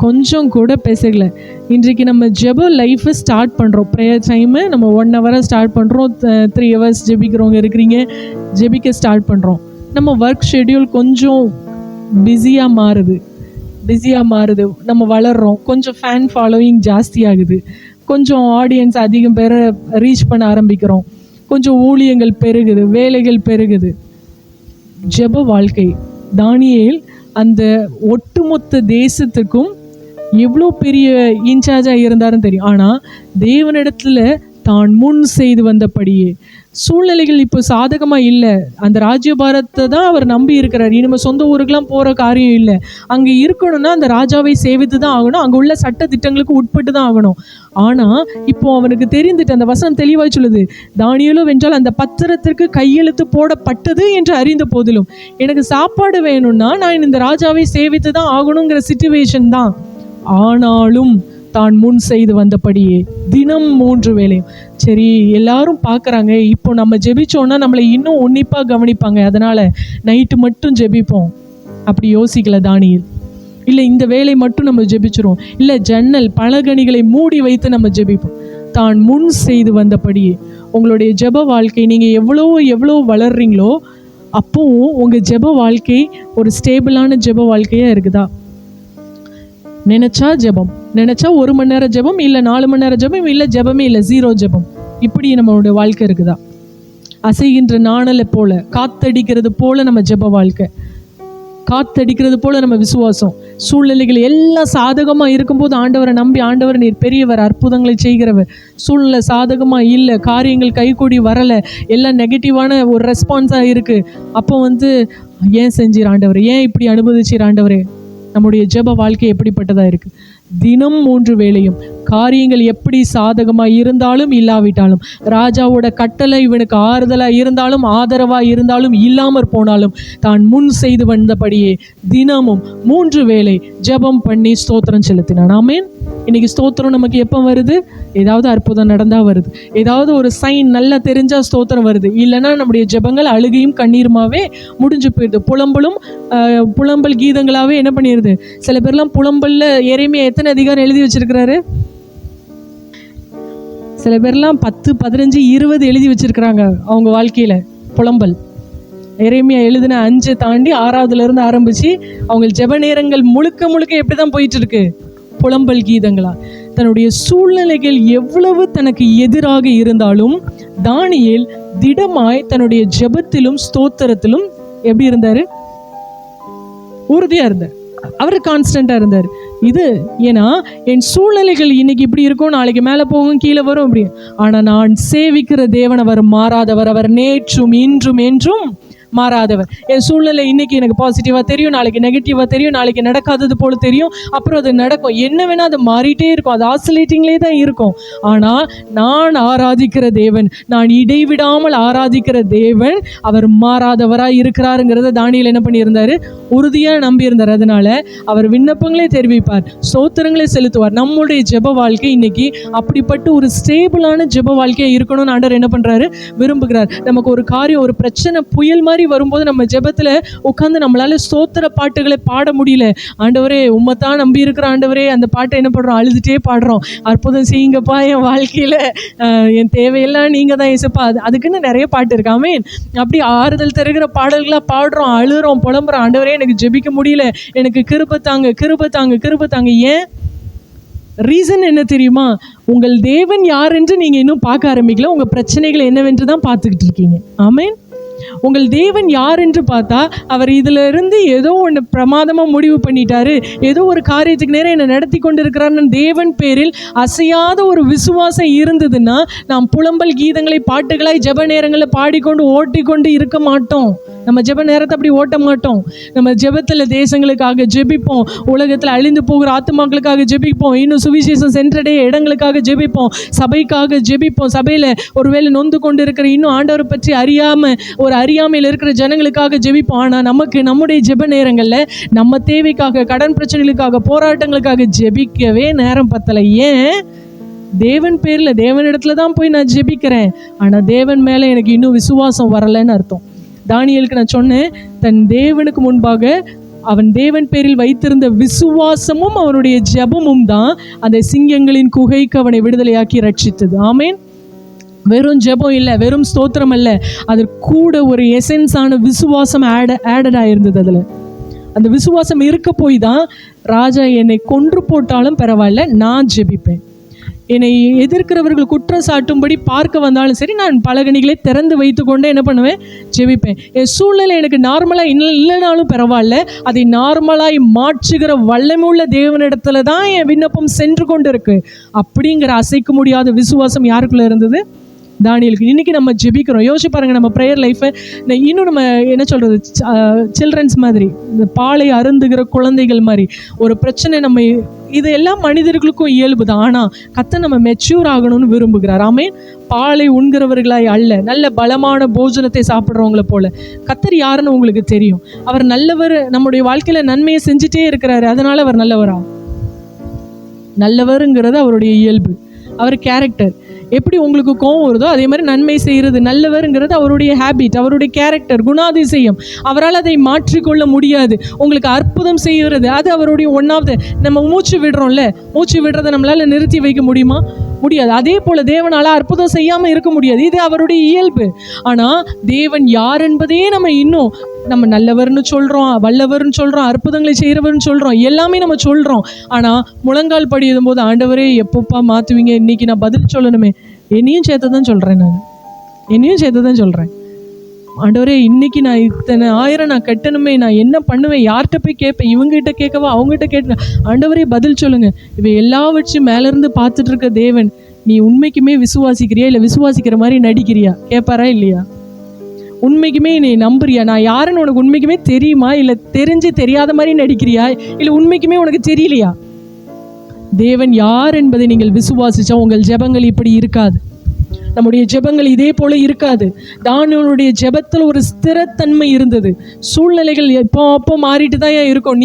கொஞ்சம் கூட பேசலை. இன்றைக்கு நம்ம ஜெப லைஃப்பை ஸ்டார்ட் பண்ணுறோம். ப்ரேயர் டைமு நம்ம 1 ஹவராக ஸ்டார்ட் பண்ணுறோம். 3 ஹவர்ஸ் ஜெபிக்கிறவங்க இருக்கிறீங்க, ஜெபிக்க ஸ்டார்ட் பண்ணுறோம். நம்ம ஒர்க் ஷெட்யூல் கொஞ்சம் பிஸியாக மாறுது, நம்ம வளர்கிறோம், கொஞ்சம் ஃபேன் ஃபாலோயிங் ஜாஸ்தி ஆகுது, கொஞ்சம் ஆடியன்ஸ் அதிகம் பேரை ரீச் பண்ண ஆரம்பிக்கிறோம், கொஞ்சம் ஊழியங்கள் பெருகுது, வேலைகள் பெருகுது. ஜெப வாழ்க்கை, தானியேல் அந்த ஒட்டுமொத்த தேசத்துக்கும் எவ்வளோ பெரிய இன்சார்ஜாக இருந்தாருன்னு தெரியும். ஆனால் தேவனிடத்துல தான் முன் செய்து வந்தபடியே, சூழ்நிலைகள் இப்போ சாதகமாக இல்லை, அந்த ராஜ்யபாரத்தை தான் அவர் நம்பி இருக்கிறார். இனிமேல் சொந்த ஊருக்கெலாம் போகிற காரியம் இல்லை. அங்கே இருக்கணும்னா அந்த ராஜாவை சேவித்து தான் ஆகணும், அங்கே உள்ள சட்ட திட்டங்களுக்கு உட்பட்டு தான் ஆகணும். ஆனால் இப்போ அவனுக்கு தெரிந்துட்டு, அந்த வசனம் தெளிவாக சொல்லுது, தானியேலோ வென்றால் அந்த பத்திரத்திற்கு கையெழுத்து போடப்பட்டது என்று அறிந்த போதிலும் எனக்கு சாப்பாடு வேணும்னா நான் இந்த ராஜாவை சேவித்து தான் ஆகணுங்கிற சிச்சுவேஷன் தான். ஆனாலும் தான் முன் செய்து வந்தபடியே தினம் 3 வேளையும். சரி, எல்லாரும் பார்க்குறாங்க, இப்போ நம்ம ஜெபிச்சோன்னா நம்மளை இன்னும் உன்னிப்பாக கவனிப்பாங்க, அதனால் நைட்டு மட்டும் ஜெபிப்போம் அப்படி யோசிக்கல தானியேல். இல்லை, இந்த வேலை மட்டும் நம்ம ஜெபிச்சிரும், இல்லை ஜன்னல் பலகணிகளை மூடி வைத்து நம்ம ஜெபிப்போம். தான் முன் செய்து வந்தபடியே. உங்களுடைய ஜெப வாழ்க்கை நீங்கள் எவ்வளோ வளர்றீங்களோ அப்போவும் உங்கள் ஜெப வாழ்க்கை ஒரு ஸ்டேபிளான ஜெப வாழ்க்கையாக இருக்குதா? நினச்சா ஜெபம், நினச்சா 1 மணி நேரம் ஜெபம், இல்லை 4 மணி நேரம் ஜெபம், இல்லை ஜெபமே இல்லை, 0 ஜெபம், இப்படி நம்மளுடைய வாழ்க்கை இருக்குதா? அசைகின்ற நாணலை போல, காத்தடிக்கிறது போல நம்ம ஜெப வாழ்க்கை, காத்தடிக்கிறது போல நம்ம விசுவாசம். சூழ்நிலைகள் எல்லாம் சாதகமாக இருக்கும்போது ஆண்டவரை நம்பி, ஆண்டவர் நீர் பெரியவர், அற்புதங்களை செய்கிறவர். சூழ்நிலை சாதகமாக இல்லை, காரியங்கள் கைகூடி வரலை, எல்லாம் நெகட்டிவான ஒரு ரெஸ்பான்ஸாக இருக்குது. அப்போ ஏன் செஞ்சீர் ஆண்டவரே, ஏன் இப்படி அனுபவிச்சீர் ஆண்டவரே? நம்முடைய ஜெப வாழ்க்கை எப்படிப்பட்டதாக இருக்குது? தினம் 3 வேளையும் காரியங்கள் எப்படி சாதகமாக இருந்தாலும் இல்லாவிட்டாலும், ராஜாவோட கட்டளை இவனுக்கு ஆறுதலாக இருந்தாலும் ஆதரவாக இருந்தாலும் இல்லாமற் போனாலும், தான் முன் செய்து வந்தபடியே தினமும் 3 வேளை ஜெபம் பண்ணி ஸ்தோத்திரம் செலுத்தினான். ஆமென். இன்னைக்கு ஸ்தோத்திரம் நமக்கு எப்போ வருது? ஏதாவது அற்புதம் நடந்தால் வருது, ஏதாவது ஒரு சைன் நல்லா தெரிஞ்சால் ஸ்தோத்திரம் வருது. இல்லைன்னா நம்முடைய ஜெபங்கள் அழுகையும் கண்ணீருமாவே முடிஞ்சு போயிடுது. புலம்பல் கீதங்களாகவே என்ன பண்ணிடுது. சில பேர்லாம் புலம்பல்ல எரேமியா எத்தனை அதிகாரம் எழுதி வச்சிருக்கிறாரு? சில பேர்லாம் 10, 15, 20 எழுதி வச்சிருக்கிறாங்க அவங்க வாழ்க்கையில் புலம்பல். எரேமியா எழுதின 5 தாண்டி 6வதுலேருந்து ஆரம்பித்து அவங்க ஜெப நேரங்கள் முழுக்க எப்படி தான் போயிட்டு இருக்கு? புலம்பல் கீதங்களா. தன்னுடைய சூழ்நிலைகள் எவ்வளவு தனக்கு எதிராக இருந்தாலும் தானியேல் திடமாய் தன்னுடைய ஜெபத்திலும் ஸ்தோத்திரத்திலும் எப்படி இருந்தார்? உறுதியாக இருந்தார். அவர் கான்ஸ்டண்ட்டாக இருந்தார். இது ஏன்னா என் சூழ்நிலைகள் இன்னைக்கு இப்படி இருக்கும், நாளைக்கு மேலே போகும், கீழே வரும் அப்படி. ஆனால் நான் சேவிக்கிற தேவன் அவர் மாறாதவர், அவர் நேற்றும் இன்றும் என்றும் மாறாதவர். என் சூழ்நிலை இன்னைக்கு எனக்கு பாசிட்டிவாக தெரியும், நாளைக்கு நெகட்டிவாக தெரியும், நாளைக்கு நடக்காதது போல தெரியும், அப்புறம் அது நடக்கும், என்ன வேணால் அது மாறிட்டே இருக்கும், அது ஆசிலேட்டிங்லேயே தான் இருக்கும். ஆனால் நான் ஆராதிக்கிற தேவன், நான் இடைவிடாமல் ஆராதிக்கிற தேவன் அவர் மாறாதவராக இருக்கிறாருங்கிறத தானியேல் என்ன பண்ணியிருந்தார்? உறுதியாக நம்பியிருந்தார். அதனால அவர் விண்ணப்பங்களே தெரிவிப்பார், ஸ்தோத்திரங்களை செலுத்துவார். நம்முடைய ஜெப வாழ்க்கை இன்னைக்கு அப்படிப்பட்ட ஒரு ஸ்டேபிளான ஜெப வாழ்க்கையாக இருக்கணும்னு ஆண்டவர் என்ன பண்ணுறாரு? விரும்புகிறார். நமக்கு ஒரு காரியம், ஒரு பிரச்சனை புயல் மாதிரி வரும்போது நம்ம ஜெபத்தில் உட்காந்து நம்மளால ஸ்தோத்திர பாட்டுகளை பாட முடியல. ஆண்டவரே உம்மைத்தான் நம்பி இருக்கிற ஆண்டவரே, அந்த பாட்டை என்ன பண்ணுறோம்? அழுதுகிட்டே பாடுறோம். அற்புதம் செய்யுங்கப்பா என் வாழ்க்கையில், என் தேவையெல்லாம் நீங்கள் தான் இயேசுப்பா. அதுக்குன்னு நிறைய பாட்டு இருக்கு. ஆமென். அப்படி ஆறுதல் தருகிற பாடல்களாக பாடுறோம், அழுகிறோம், புலம்புறோம். ஆண்டவரே எனக்கு ஜெபிக்க முடியல, எனக்கு கிருபை தாங்க. ஏன்? ரீசன் என்ன தெரியுமா? உங்கள் தேவன் யார் என்று நீங்கள் இன்னும் பார்க்க ஆரம்பிக்கல, உங்கள் பிரச்சனைகள் என்னவென்று தான் பார்த்துக்கிட்டு இருக்கீங்க. ஆமென். உங்கள் தேவன் யார் என்று பார்த்தா, அவர் இதிலிருந்து ஏதோ ஒன்று பிரமாதமாக முடிவு பண்ணிட்டாரு, ஏதோ ஒரு காரியத்துக்கு நேரம் என்னை நடத்தி கொண்டு இருக்கிறான்னு தேவன் பேரில் அசையாத ஒரு விசுவாசம் இருந்ததுன்னா, நாம் புலம்பல் கீதங்களை பாட்டுகளாய் ஜெப நேரங்களில் பாடிக்கொண்டு ஓட்டிக்கொண்டு இருக்க மாட்டோம். நம்ம ஜெப நேரத்தை அப்படி ஓட்ட மாட்டோம். நம்ம ஜெபத்தில் தேசங்களுக்காக ஜெபிப்போம், உலகத்தில் அழிந்து போகிற ஆத்துமாக்களுக்காக ஜெபிப்போம், இன்னும் சுவிசேஷம் சென்றடைய இடங்களுக்காக ஜெபிப்போம், சபைக்காக ஜெபிப்போம். சபையில் ஒருவேளை நொந்து கொண்டு இருக்கிற இன்னும் ஆண்டவரை பற்றி அறியாமையில் இருக்கிற ஜனங்களுக்காக ஜெபிப்போம். ஆனால் நமக்கு நம்முடைய ஜெப நேரங்களில் நம்ம தேவைக்காக, கடன் பிரச்சனைகளுக்காக, போராட்டங்களுக்காக ஜெபிக்கவே நேரம் பத்தலை. ஏன்? தேவன் பேரில் தேவனிடத்துல தான் போய் நான் ஜெபிக்கிறேன், ஆனால் தேவன் மேலே எனக்கு இன்னும் விசுவாசம் வரலைன்னு அர்த்தம். தானியேலுக்கு நான் சொன்னேன், தன் தேவனுக்கு முன்பாக அவன் தேவன் பேரில் வைத்திருந்த விசுவாசமும் அவனுடைய ஜெபமும் தான் அந்த சிங்கங்களின் குகைக்கு அவனை விடுதலையாக்கி ரட்சித்தது. ஆமேன். வெறும் ஜெபம் இல்லை, வெறும் ஸ்தோத்திரம் இல்லை, அது கூட ஒரு எசன்ஸான விசுவாசம் ஆடட் ஆயிருந்தது. அதில் அந்த விசுவாசம் இருக்க போய் தான் ராஜா என்னை கொன்று போட்டாலும் பரவாயில்ல, நான் ஜெபிப்பேன். என்னை எதிர்க்கிறவர்கள் குற்றம் சாட்டும்படி பார்க்க வந்தாலும் சரி, நான் பலகணிகளை திறந்து வைத்து கொண்டே என்ன பண்ணுவேன்? ஜெபிப்பேன். என் சூழ்நிலை எனக்கு நார்மலாக இல்லைனாலும் பரவாயில்ல, அதை நார்மலாய் மாற்றுகிற வல்லமையுள்ள தேவனிடத்துல தான் என் விண்ணப்பம் சென்று கொண்டு இருக்கு. அப்படிங்கிற அசைக்க முடியாத விசுவாசம் யாருக்குள்ள இருந்தது? தானியேலுக்கு. இன்றைக்கி நம்ம ஜெபிக்கிறோம். யோசிச்சு பாருங்கள், நம்ம ப்ரேயர் லைஃப்பை இன்னும் நம்ம என்ன சொல்கிறது, சில்ட்ரன்ஸ் மாதிரி, இந்த பாலை அருந்துகிற குழந்தைகள் மாதிரி ஒரு பிரச்சனை நம்ம, இது எல்லாம் மனிதர்களுக்கும் இயல்பு தான். ஆனால் கர்த்தர் நம்ம மெச்சூர் ஆகணும்னு விரும்புகிறார். ஆமேன். பாலை உண்கிறவர்களாய் அல்ல, நல்ல பலமான போஜனத்தை சாப்பிட்றவங்கள போல. கர்த்தர் யாருன்னு உங்களுக்கு தெரியும். அவர் நல்லவர், நம்முடைய வாழ்க்கையில் நன்மையை செஞ்சுட்டே இருக்கிறாரு. அதனால் அவர் நல்லவரா? நல்லவருங்கிறது அவருடைய இயல்பு, அவர் கேரக்டர். எப்படி உங்களுக்கு கோவம் வருதோ அதே மாதிரி நன்மை செய்கிறது, நல்லவருங்கிறது அவருடைய ஹேபிட், அவருடைய கேரக்டர், குணாதிசயம். அவரால் அதை மாற்றிக்கொள்ள முடியாது. உங்களுக்கு அற்புதம் செய்கிறது அது அவருடைய ஒன்றாவது. நம்ம மூச்சு விடுறோம்ல, மூச்சு விடுறதை நம்மளால் நிறுத்தி வைக்க முடியுமா? முடியாது. அதே போல் தேவனால் அற்புதம் செய்யாமல் இருக்க முடியாது. இது அவருடைய இயல்பு. ஆனால் தேவன் யார் என்பதே நம்ம நல்லவர்னு சொல்கிறோம், வல்லவர்னு சொல்கிறோம், அற்புதங்களை செய்கிறவர்னு சொல்கிறோம், எல்லாமே நம்ம சொல்கிறோம். ஆனால் முழங்கால் படி எழுதும்போது, ஆண்டவரே எப்பப்பா மாற்றுவீங்க, இன்றைக்கி நான் பதில் சொல்லணுமே, என்னையும் சேர்த்து தான் சொல்கிறேன். என்னையும் சேர்த்து தான் சொல்கிறேன். ஆண்டவரே இன்றைக்கி நான் இத்தனை 1000 நான் கட்டணுமே, நான் என்ன பண்ணுவேன்? யார்கிட்ட போய் கேட்பேன்? இவங்ககிட்ட கேட்கவா, அவங்ககிட்ட கேட்க? ஆண்டவரே பதில் சொல்லுங்கள். இவை எல்லாவற்றையும் மேலேருந்து பார்த்துட்டு இருக்க தேவன், நீ உண்மைக்குமே விசுவாசிக்கிறியா இல்லை விசுவாசிக்கிற மாதிரி நடிக்கிறியா? கேட்பாரா இல்லையா? உண்மைக்குமே நீ நம்புறியா? நான் யாருன்னு உனக்கு உண்மைக்குமே தெரியுமா, இல்லை தெரிஞ்சு தெரியாத மாதிரி நடிக்கிறியா, இல்லை உண்மைக்குமே உனக்கு தெரியலையா? தேவன் யார் என்பதை நீங்கள் விசுவாசிச்சா உங்கள் ஜெபங்கள் இப்படி இருக்காது. நம்முடைய ஜெபங்கள் இதே போல இருக்காது. தானியேலுடைய ஜெபத்தில் ஒரு ஸ்திரத்தன்மை இருந்தது. சூழ்நிலைகள் அப்போ மாறிட்டு தான் இருக்கும்.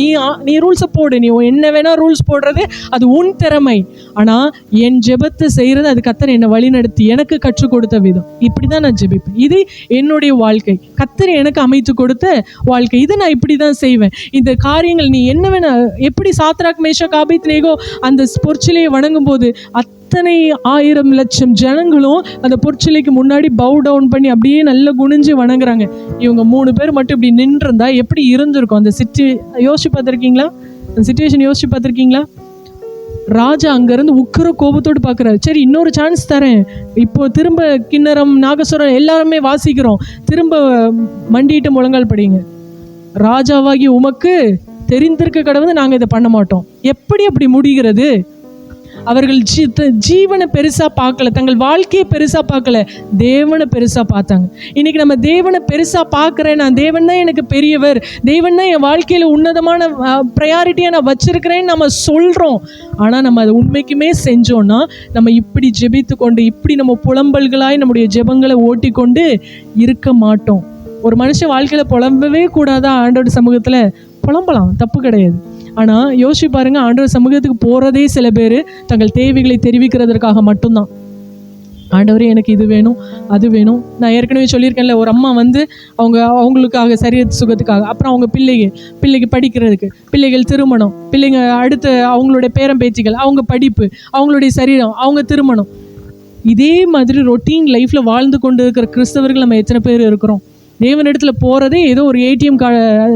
நீ ரூல்ஸை போடு, நீ என்ன வேணா ரூல்ஸ் போடுறது அது உன் திறமை. ஆனால் என் ஜெபத்தை செய்கிறது அது கர்த்தர் என்னை வழிநடத்தி எனக்கு கற்றுக் கொடுத்த விதம். இப்படி தான் நான் ஜெபிப்பேன். இது என்னுடைய வாழ்க்கை, கர்த்தர் எனக்கு அமைத்து கொடுத்த வாழ்க்கை. இதை நான் இப்படி தான் செய்வேன். இந்த காரியங்கள் நீ என்ன வேணா, எப்படி சாத்ராக் மேஷாக் ஆபேத்நேகோ அந்த பொற்சிலையை வணங்கும் போது அத்தனை 1000 லட்சம் ஜனங்களும் அந்த பொற்சிலைக்கு முன்னாடி பவு டவுன் பண்ணி அப்படியே நல்லா குனிஞ்சு வணங்குறாங்க. இவங்க 3 பேர் மட்டும் இப்படி நின்றுருந்தா எப்படி இருந்திருக்கும்? அந்த யோசிச்சு பார்த்துருக்கீங்களா? அந்த சிச்சுவேஷன் யோசிச்சு பார்த்துருக்கீங்களா? ராஜா அங்கேருந்து உக்கிர கோபத்தோடு பார்க்குறாரு. சரி, இன்னொரு சான்ஸ் தரேன், இப்போ திரும்ப கிண்ணறம் நாகஸ்வரம் எல்லாருமே வாசிக்கிறோம், திரும்ப மண்டிட்டு முழங்கால் படிங்க. ராஜாவாகி உமக்கு தெரிந்திருக்க கடவுள் நாங்கள் இதை பண்ண மாட்டோம். எப்படி அப்படி முடிகிறது? அவர்கள் ஜீவனை பெருசாக பார்க்கல, தங்கள் வாழ்க்கையை பெருசாக பார்க்கல, தேவனை பெருசாக பார்த்தாங்க. இன்றைக்கி நம்ம தேவனை பெருசாக பார்க்குறேன், நான் தேவன் தான் எனக்கு பெரியவர், தேவன் தான் என் வாழ்க்கையில் உன்னதமான ப்ரையாரிட்டியாக நான் வச்சுருக்கிறேன்னு நம்ம சொல்கிறோம். ஆனால் நம்ம அதை உண்மைக்குமே செஞ்சோன்னா நம்ம இப்படி ஜெபித்து கொண்டு, இப்படி நம்ம புலம்பல்களாய் நம்முடைய ஜெபங்களை ஓட்டி கொண்டு இருக்க மாட்டோம். ஒரு மனுஷன் வாழ்க்கையில் புலம்பவே கூடாதா? ஆண்டோட சமூகத்தில் புலம்பலாம், தப்பு கிடையாது. ஆனால் யோசிச்சு பாருங்கள், ஆண்டவர் சமூகத்துக்கு போகிறதே சில பேர் தங்கள் தேவைகளை தெரிவிக்கிறதற்காக மட்டும்தான். ஆண்டவரே எனக்கு இது வேணும், அது வேணும். நான் ஏற்கனவே சொல்லியிருக்கேன்ல, ஒரு அம்மா வந்து அவங்களுக்காக சரீர சுகத்துக்காக, அப்புறம் அவங்க பிள்ளைக்கு படிக்கிறதுக்கு, பிள்ளைகள் திருமணம், பிள்ளைங்க அடுத்த அவங்களுடைய பேரம்பேச்சிகள், அவங்க படிப்பு, அவங்களுடைய சரீரம், அவங்க திருமணம். இதே மாதிரி ரொட்டீன் லைஃப்பில் வாழ்ந்து கொண்டு இருக்கிற கிறிஸ்தவர்கள் நம்ம எத்தனை பேர் இருக்கிறோம்? தேவனிடத்துல போகிறதே ஏதோ ஒரு ஏடிஎம்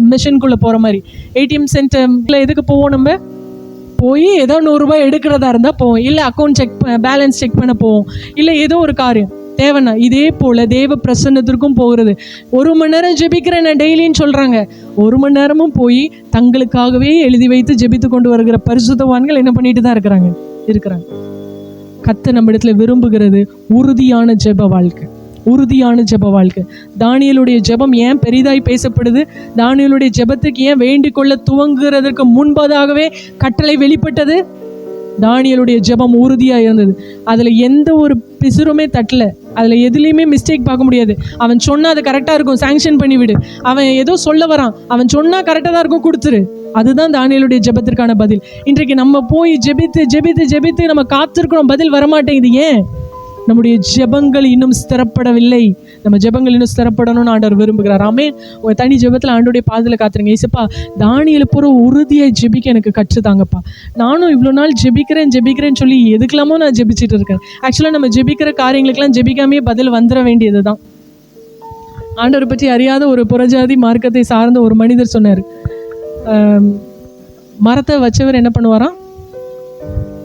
மிஷின்குள்ளே போகிற மாதிரி. ஏடிஎம் சென்டரில் எதுக்கு போவோம்? நம்ம போய் ஏதோ 100 ரூபாய் எடுக்கிறதா இருந்தால் போவோம், இல்லை அக்கௌண்ட் பேலன்ஸ் செக் பண்ண போவோம், இல்லை ஏதோ ஒரு காரியம். தேவைன்னா இதே போல் தேவ பிரசன்னத்திற்கும் போகிறது. 1 மணி நேரம் ஜெபிக்கிறேன் நான் டெய்லின்னு சொல்கிறாங்க. 1 மணி நேரமும் போய் தங்களுக்காகவே எழுதி வைத்து ஜெபித்து கொண்டு வருகிற பரிசுத்தவான்கள் என்ன பண்ணிட்டு தான் இருக்கிறாங்க. கர்த்தர் நம்ம இடத்துல விரும்புகிறது உறுதியான ஜெப வாழ்க்கை, உறுதியான ஜெப வாழ்க்கை. தானியேலுடைய ஜெபம் ஏன் பெரிதாய் பேசப்படுது? தானியேலுடைய ஜெபத்துக்கு ஏன் வேண்டிக் கொள்ள துவங்குறதற்கு முன்பதாகவே கட்டளை வெளிப்பட்டது? தானியேலுடைய ஜெபம் உறுதியாக இருந்தது. அதில் எந்த ஒரு பிசுருமே தட்டல, அதில் எதுலேயுமே மிஸ்டேக் பார்க்க முடியாது. அவன் சொன்னால் அது கரெக்டாக இருக்கும், சாங்ஷன் பண்ணிவிடு. அவன் ஏதோ சொல்ல வரான், அவன் சொன்னால் கரெக்டாக தான் இருக்கும், கொடுத்துரு. அதுதான் தானியேலுடைய ஜெபத்திற்கான பதில். இன்றைக்கு நம்ம போய் ஜெபித்து ஜெபித்து ஜெபித்து நம்ம காத்திருக்கிறோம், பதில் வரமாட்டேங்குது. ஏன்? நம்முடைய ஜெபங்கள் இன்னும் ஸ்திரப்படவில்லை. நம்ம ஜெபங்கள் இன்னும் ஸ்திரப்படணும்னு ஆண்டவர் விரும்புகிறார். ஆமே. உங்கள் தனி ஜெபத்தில் ஆண்டோடைய பாதத்தில் காத்துருங்க. ஏசப்பா, தானியேலை பூரா உறுதியாக ஜெபிக்க எனக்கு கற்றுதாங்கப்பா. நானும் இவ்வளோ நாள் ஜெபிக்கிறேன்னு சொல்லி எதுக்கெல்லாமோ நான் ஜெபிச்சுட்டு இருக்கேன். ஆக்சுவலாக நம்ம ஜெபிக்கிற காரியங்களுக்கெல்லாம் ஜெபிக்காமே பதில் வந்துட வேண்டியது தான். ஆண்டவரை பற்றி அறியாத ஒரு புறஜாதி மார்க்கத்தை சார்ந்த ஒரு மனிதர் சொன்னார், மரத்தை வச்சவர் என்ன பண்ணுவாராம்,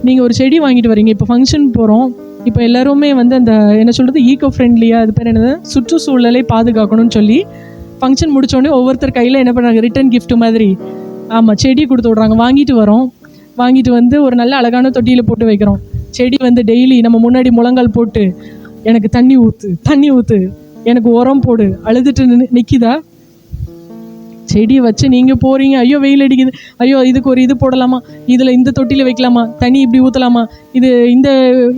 நீங்கள் ஒரு செடி வாங்கிட்டு வரீங்க, இப்போ ஃபங்க்ஷன் போகிறோம், இப்போ எல்லாருமே வந்து அந்த என்ன சொல்கிறது, ஈகோ ஃப்ரெண்ட்லியாக, அது பேர் என்னது, சுற்றுச்சூழலை பாதுகாக்கணும்னு சொல்லி ஃபங்க்ஷன் முடித்தோடனே ஒவ்வொருத்தர் கையில் என்ன பண்ணுறாங்க, ரிட்டன் கிஃப்ட் மாதிரி செடி கொடுத்து விட்றாங்க. வாங்கிட்டு வரோம், வாங்கிட்டு வந்து ஒரு நல்ல அழகான தொட்டியில் போட்டு வைக்கிறோம். செடி வந்து டெய்லி நம்ம முன்னாடி முழங்கால் போட்டு எனக்கு தண்ணி ஊற்று, எனக்கு உரம் போடு, அழுதுட்டு நிற்கிதா? செடியை வச்சு நீங்கள் போகிறீங்க, ஐயோ வெயில் அடிக்குது, ஐயோ இதுக்கு ஒரு இது போடலாமா, இதில் இந்த தொட்டியில் வைக்கலாமா, தண்ணி இப்படி ஊற்றலாமா, இது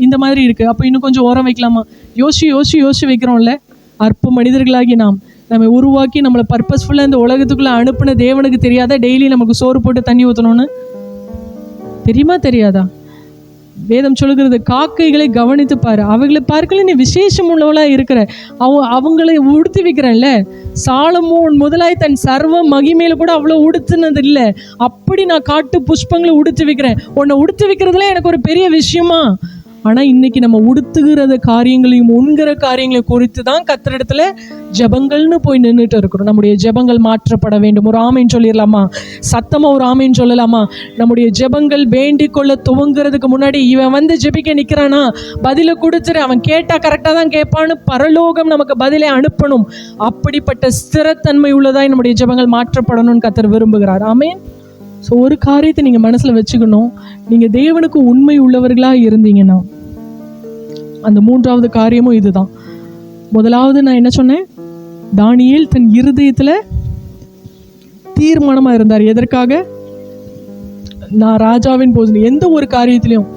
இந்த மாதிரி இருக்குது, அப்போ இன்னும் கொஞ்சம் உரம் வைக்கலாமா, யோசிச்சு வைக்கிறோம்ல. அற்ப மனிதர்களாகி நம்ம உருவாக்கி நம்மளை பர்பஸ்ஃபுல்லாக இந்த உலகத்துக்குள்ளே அனுப்புன தேவனுக்கு தெரியாதா டெய்லி நமக்கு சோறு போட்டு தண்ணி ஊற்றணும்னு? தெரியாதா? வேதம் சொல்லுகிறது, காக்கைகளை கவனித்து பாரு, அவைகளை பார்க்கல நீ விசேஷம் உள்ளவளாக இருக்கிற, அவங்களை உடுத்தி வைக்கிறேன்ல. சாலமோன் முதலாய் தன் சர்வ மகிமையில கூட அவ்வளோ உடுத்துனது இல்லை. அப்படி நான் காட்டு புஷ்பங்களை உடுத்தி வைக்கிறேன். உன்னை உடுத்தி வைக்கிறதுல எனக்கு ஒரு பெரிய விஷயமா? ஆனால் இன்னைக்கு நம்ம உடுத்துகிறத காரியங்களையும் உண்கிற காரியங்களை குறித்து தான் கர்த்தரிடத்துல ஜெபங்கள்னு போய் நின்றுட்டு இருக்கிறோம். நம்முடைய ஜெபங்கள் மாற்றப்பட வேண்டும். ஒரு ஆமைன்னு சொல்லிடலாமா? சத்தமாக ஒரு ஆமைன்னு சொல்லலாமா? நம்முடைய ஜெபங்கள் வேண்டிக் கொள்ள துவங்குறதுக்கு முன்னாடி இவன் வந்து ஜெபிக்க நிற்கிறானா, பதிலை கொடுத்துரு, அவன் கேட்டால் கரெக்டாக தான் கேட்பான்னு பரலோகம் நமக்கு பதிலை அனுப்பணும். அப்படிப்பட்ட ஸ்திரத்தன்மை உள்ளதாய் நம்முடைய ஜெபங்கள் மாற்றப்படணும்னு கர்த்தர் விரும்புகிறார். ஆமென். ஸோ ஒரு காரியத்தை நீங்கள் மனசில் வச்சுக்கணும், நீங்கள் தேவனுக்கு உண்மை உள்ளவர்களாக இருந்தீங்கன்னா அந்த 3வது காரியமும் இதுதான். முதலாவது நான் என்ன சொன்னேன், தானியேல் தன் இருதயத்தில் தீர்மானமாக இருந்தார். எதற்காக? நான் ராஜாவின் போது எந்த ஒரு காரியத்திலையும்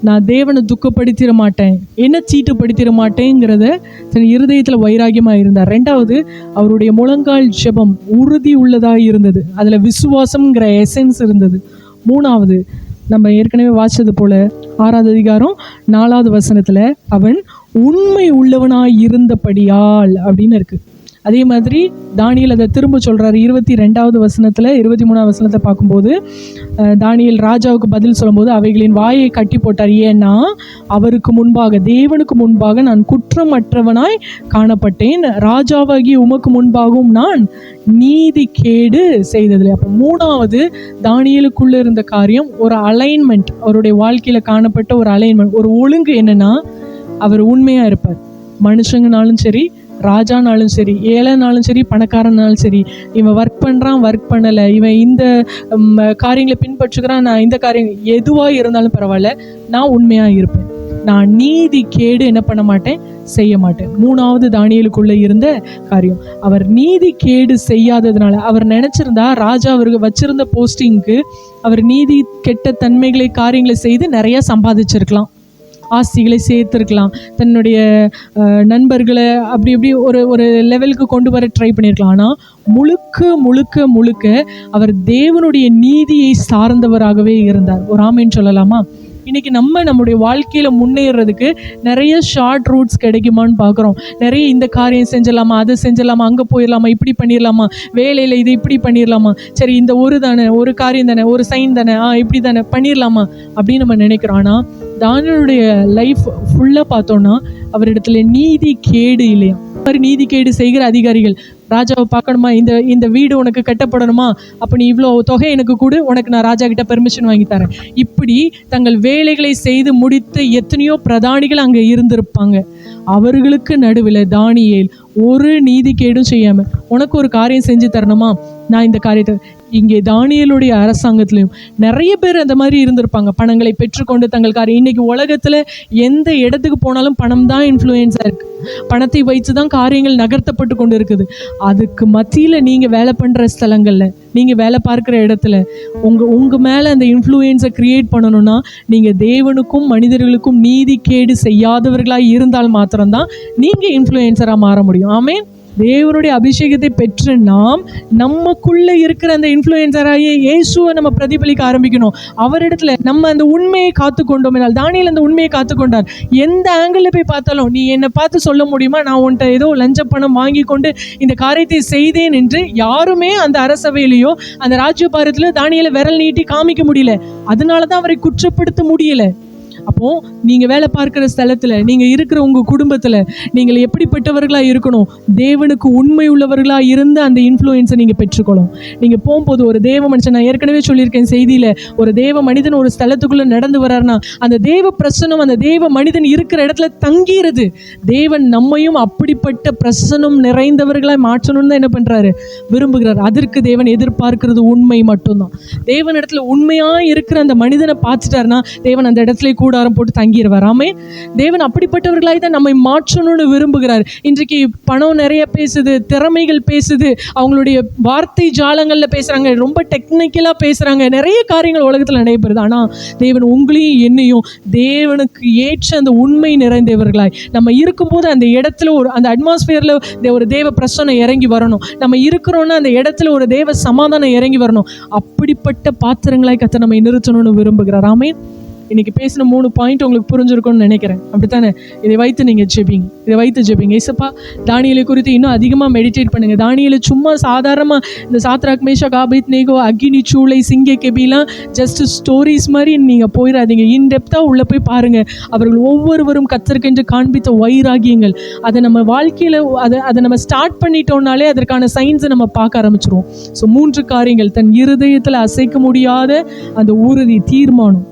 நான் தேவனை துக்கப்படுத்திட மாட்டேன், என்ன சீட்டுப்படுத்திட மாட்டேங்கிறத தன் இருதயத்தில் வைராகியமாக இருந்தார். 2வது, அவருடைய முழங்கால் ஜெபம் உறுதி உள்ளதாக இருந்தது, அதில் விசுவாசம்ங்கிற எசன்ஸ் இருந்தது. 3வது, நம்ம ஏற்கனவே வாசித்தது போல 6வது அதிகாரம் 4வது வசனத்தில் அவன் உண்மை உள்ளவனாய் இருந்தபடியால் அப்படின்னு இருக்குது. அதே மாதிரி தானியேல் அதை திரும்ப சொல்கிறார் 22வது வசனத்தில். 23வது வசனத்தை பார்க்கும்போது தானியேல் ராஜாவுக்கு பதில் சொல்லும்போது அவைகளின் வாயை கட்டி போட்டார். ஏன்னா அவருக்கு முன்பாக, தேவனுக்கு முன்பாக நான் குற்றமற்றவனாய் காணப்பட்டேன், ராஜாவாகி உமக்கு முன்பாகவும் நான் நீதி கேடு செய்ததில்லை. அப்போ 3வது தானியேலுக்குள்ளே இருந்த காரியம் ஒரு அலைன்மெண்ட், அவருடைய வாழ்க்கையில் காணப்பட்ட ஒரு அலைன்மெண்ட், ஒரு ஒழுங்கு. என்னன்னா அவர் உண்மையாக இருப்பார். மனுஷங்கனாலும் சரி, ராஜானாலும் சரி, ஏழைனாலும் சரி, பணக்காரனாலும் சரி, இவன் ஒர்க் பண்ணுறான், ஒர்க் பண்ணலை, இவன் இந்த காரியங்களை பின்பற்றுக்கிறான், நான் இந்த காரியம் எதுவாக இருந்தாலும் பரவாயில்ல, நான் உண்மையாக இருப்பேன், நான் நீதி கேடு என்ன பண்ண மாட்டேன், செய்ய மாட்டேன். 3வது தானியேலுக்குள்ளே இருந்த காரியம், அவர் நீதி கேடு செய்யாததுனால, அவர் நினச்சிருந்தா ராஜா அவருக்கு வச்சிருந்த போஸ்டிங்க்கு அவர் நீதி கெட்ட தன்மைகளை காரியங்களை செய்து நிறையா சம்பாதிச்சிருக்கலாம், ஆஸ்திகளை சேர்த்துருக்கலாம், தன்னுடைய நண்பர்களை அப்படி இப்படி ஒரு லெவலுக்கு கொண்டு வர ட்ரை பண்ணியிருக்கலாம். ஆனால் முழுக்க அவர் தேவனுடைய நீதியை சார்ந்தவராகவே இருந்தார். ஒரு ஆமேன்னு சொல்லலாமா? இன்றைக்கி நம்முடைய வாழ்க்கையில் முன்னேறதுக்கு நிறைய ஷார்ட் ரூட்ஸ் கிடைக்குமான்னு பார்க்குறோம். நிறைய இந்த காரியம் செஞ்சிடலாமா, அதை செஞ்சிடலாமா, அங்கே போயிடலாமா, இப்படி பண்ணிடலாமா, வேலையில் இது இப்படி பண்ணிடலாமா, சரி இந்த ஒரு காரியம் தானே, ஒரு சைன் தானே, இப்படி தானே பண்ணிடலாமா அப்படின்னு நம்ம நினைக்கிறோம். ஆனால் தானியேலுடைய லைஃப் ஃபுல்லாக பார்த்தோன்னா அவரிடத்துல நீதி கேடு இல்லையா. மாதிரி நீதி கேடு செய்கிற அதிகாரிகள் ராஜாவை பார்க்கணுமா, இந்த இந்த வீடு உனக்கு கட்டப்படணுமா, அப்போ நீ இவ்வளோ தொகை எனக்கு கொடு, உனக்கு நான் ராஜா கிட்ட பெர்மிஷன் வாங்கி தரேன். இப்படி தங்கள் வேலைகளை செய்து முடித்த எத்தனையோ பிரதானிகள் அங்கே இருந்திருப்பாங்க. அவர்களுக்கு நடுவில் தானியேல் ஒரு நீதிகேடும் செய்யாம, உனக்கு ஒரு காரியம் செஞ்சு தரணுமா, நான் இந்த காரியத்தை. இங்கே தானியேலுடைய அரசாங்கத்திலையும் நிறைய பேர் அந்த மாதிரி இருந்திருப்பாங்க. பணங்களை பெற்றுக்கொண்டு தங்கள் காரியம். இன்னைக்கு உலகத்துல எந்த இடத்துக்கு போனாலும் பணம் தான் இன்ஃப்ளூயன்ஸா இருக்கு. பணத்தை வைத்து தான் காரியங்கள் நகர்த்தப்பட்டு கொண்டு இருக்குது. அதுக்கு மத்தியில நீங்க வேலை பண்ற ஸ்தலங்கள்ல, நீங்க வேலை பார்க்கிற இடத்துல உங்க மேல அந்த இன்ஃப்ளூயன்ஸை கிரியேட் பண்ணணும்னா, நீங்க தேவனுக்கும் மனிதர்களுக்கும் நீதி கேடு செய்யாதவர்களாய் இருந்தால் மாத்திரம்தான் நீங்க இன்ஃப்ளூயன்சரா மாற முடியும். ஆமென். தேவனுடைய அபிஷேகத்தை பெற்று நாம் நமக்குள்ள இருக்கிற அந்த இன்ஃப்ளூயன்சராகிய இயேசுவை நம்ம பிரதிபலிக்க ஆரம்பிக்கணும். அவரிடத்துல நம்ம அந்த உண்மையை காத்துக்கொண்டோம் என்றால், தானியேல் அந்த உண்மையை காத்துக்கொண்டார். எந்த ஆங்கிள் போய் பார்த்தாலும் நீ என்னை பார்த்து சொல்ல முடியுமா, நான் உன்கிட்ட ஏதோ லஞ்ச பணம் வாங்கி கொண்டு இந்த காரியத்தை செய்தேன் என்று யாருமே அந்த அரசவையிலையோ அந்த ராஜ்யபாரத்திலோ தானியேலை விரல் நீட்டி காமிக்க முடியல. அதனாலதான் அவரை குற்றப்படுத்த முடியல. அப்போ நீங்க வேலை பார்க்கிற ஸ்தலத்துல, நீங்க இருக்கிற உங்க குடும்பத்துல நீங்கள் எப்படிப்பட்டவர்களா இருக்கணும், தேவனுக்கு உண்மை உள்ளவர்களா இருந்த அந்த இன்ஃப்ளூயன்ஸை நீங்க பெற்றுக்கொள்ளும். நீங்க போகும்போது ஒரு தேவ மனுஷன், நான் ஏற்கனவே சொல்லியிருக்கேன் செய்தியில, ஒரு தேவ மனிதன் ஒரு ஸ்தலத்துக்குள்ள நடந்து வர்றாருன்னா அந்த தேவ பிரசன்னம் அந்த தேவ மனிதன் இருக்கிற இடத்துல தங்கிருது. தேவன் நம்மையும் அப்படிப்பட்ட பிரசன்னம் நிறைந்தவர்களாய் மாற்றணும்னு தான் என்ன பண்றாரு, விரும்புகிறார். அதற்கு தேவன் எதிர்பார்க்கிறது உண்மை மட்டும்தான். தேவன் இடத்துல உண்மையா இருக்கிற அந்த மனிதனை பார்த்துட்டாருன்னா தேவன் அந்த இடத்துல கூட போட்டு தங்கிடுவார். ஆமென். தேவன் அப்படிப்பட்டவர்களாய் தான் நம்மை மாற்றணும்னு விரும்புகிறார். இன்றைக்கு பணம் நிறைய பேசுது, திறமைகள் பேசுது, அவங்களுடைய வார்த்தை ஜாலங்கள்ல பேசுறாங்க, ரொம்ப டெக்னிக்கலா பேசுறாங்க, நிறைய காரியங்கள் உலகத்தில் நடைபெறுது. ஆனா தேவன் உங்களையும் என்னையும் தேவனுக்கு ஏற்ற அந்த உண்மை நிறைந்தவர்களாய் நம்ம இருக்கும்போது அந்த இடத்துல அந்த அட்மாஸ்பியர்ல ஒரு தேவ பிரசன்னம் இறங்கி வரணும். நம்ம இருக்கிறோம்னா அந்த இடத்துல ஒரு தேவ சமாதானம் இறங்கி வரணும். அப்படிப்பட்ட பாத்திரங்களாய் கர்த்தர் நம்மை நிறுத்தணும்னு விரும்புகிறார். ஆமென். இன்னைக்கு பேசின 3 பாயிண்ட் உங்களுக்கு புரிஞ்சிருக்கும்னு நினைக்கிறேன். அப்படித்தானே? இதை வைத்து நீங்க ஜெபிங்க, இதை வைத்து ஜெபிங்க. ஏசப்பா, தானியேலை குறித்து இன்னும் அதிகமாக மெடிடேட் பண்ணுங்க. தானியேலை சும்மா சாதாரணமாக இந்த சாத்ராக் மேஷாக் ஆபேத்நேகோ, அக்கினி சூளை, சிங்க கெபிலாம் ஜஸ்ட் ஸ்டோரிஸ் மாதிரி நீங்கள் போயிடாதீங்க. இன்டெப்த்தாக உள்ளே போய் பாருங்க. அவர்கள் ஒவ்வொருவரும் கர்த்தருக்கென்று காண்பித்த வைராகியங்கள், அதை நம்ம வாழ்க்கையில் அதை நம்ம ஸ்டார்ட் பண்ணிட்டோம்னாலே அதற்கான சயின்ஸை நம்ம பார்க்க ஆரம்பிச்சிருவோம். ஸோ 3 காரியங்கள்: தன் இருதயத்தில் அசைக்க முடியாத அந்த உறுதி, தீர்மானம்,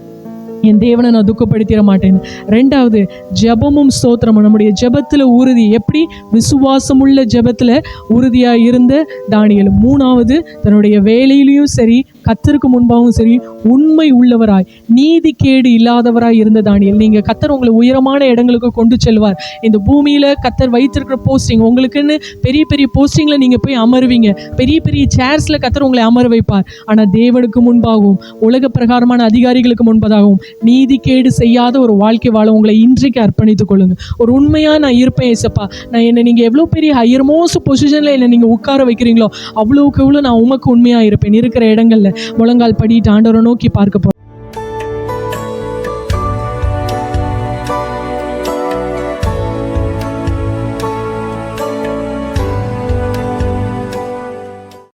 என் தேவனை நான் துக்கப்படுத்திட மாட்டேன். 2வது, ஜெபமும் ஸ்தோத்திரமும். நம்முடைய ஜெபத்தில் உறுதி. எப்படி? விசுவாசமுள்ள ஜெபத்தில் உறுதியாக இருந்த தானியேல். 3வது, தன்னுடைய வேலையிலையும் சரி கர்த்தருக்கு முன்பாகவும் சரி உண்மை உள்ளவராய், நீதி கேடு இல்லாதவராய் இருந்த தானியேல். நீங்கள் கர்த்தர் உங்களை உயரமான இடங்களுக்கு கொண்டு செல்வார். இந்த பூமியில் கர்த்தர் வைத்திருக்கிற போஸ்டிங், உங்களுக்குன்னு பெரிய பெரிய போஸ்டிங்கில் நீங்கள் போய் அமருவீங்க. பெரிய பெரிய சேர்ஸில் கர்த்தர் உங்களை அமர வைப்பார். ஆனால் தேவனுக்கு முன்பாகவும் உலக பிரகாரமான அதிகாரிகளுக்கு முன்பதாகவும் நீதி கேடு செய்யாத ஒரு வாழ்க்கை வாழ உங்களை இன்றைக்கு அர்ப்பணித்துக் கொள்ளுங்க. ஒரு உண்மையாக நான் இருப்பேன் ஏசப்பா, நான் என்னை நீங்கள் எவ்வளோ பெரிய ஹையர் மோஸ்ட் பொசிஷனில் என்னை நீங்கள் உட்கார வைக்கிறீங்களோ அவ்வளோக்கு எவ்வளோ நான் உமக்கு உண்மையாக இருப்பேன். இருக்கிற இடங்களில் முழங்கால் படிட்டு ஆண்டவரை நோக்கி பார்க்க போகிறேன்.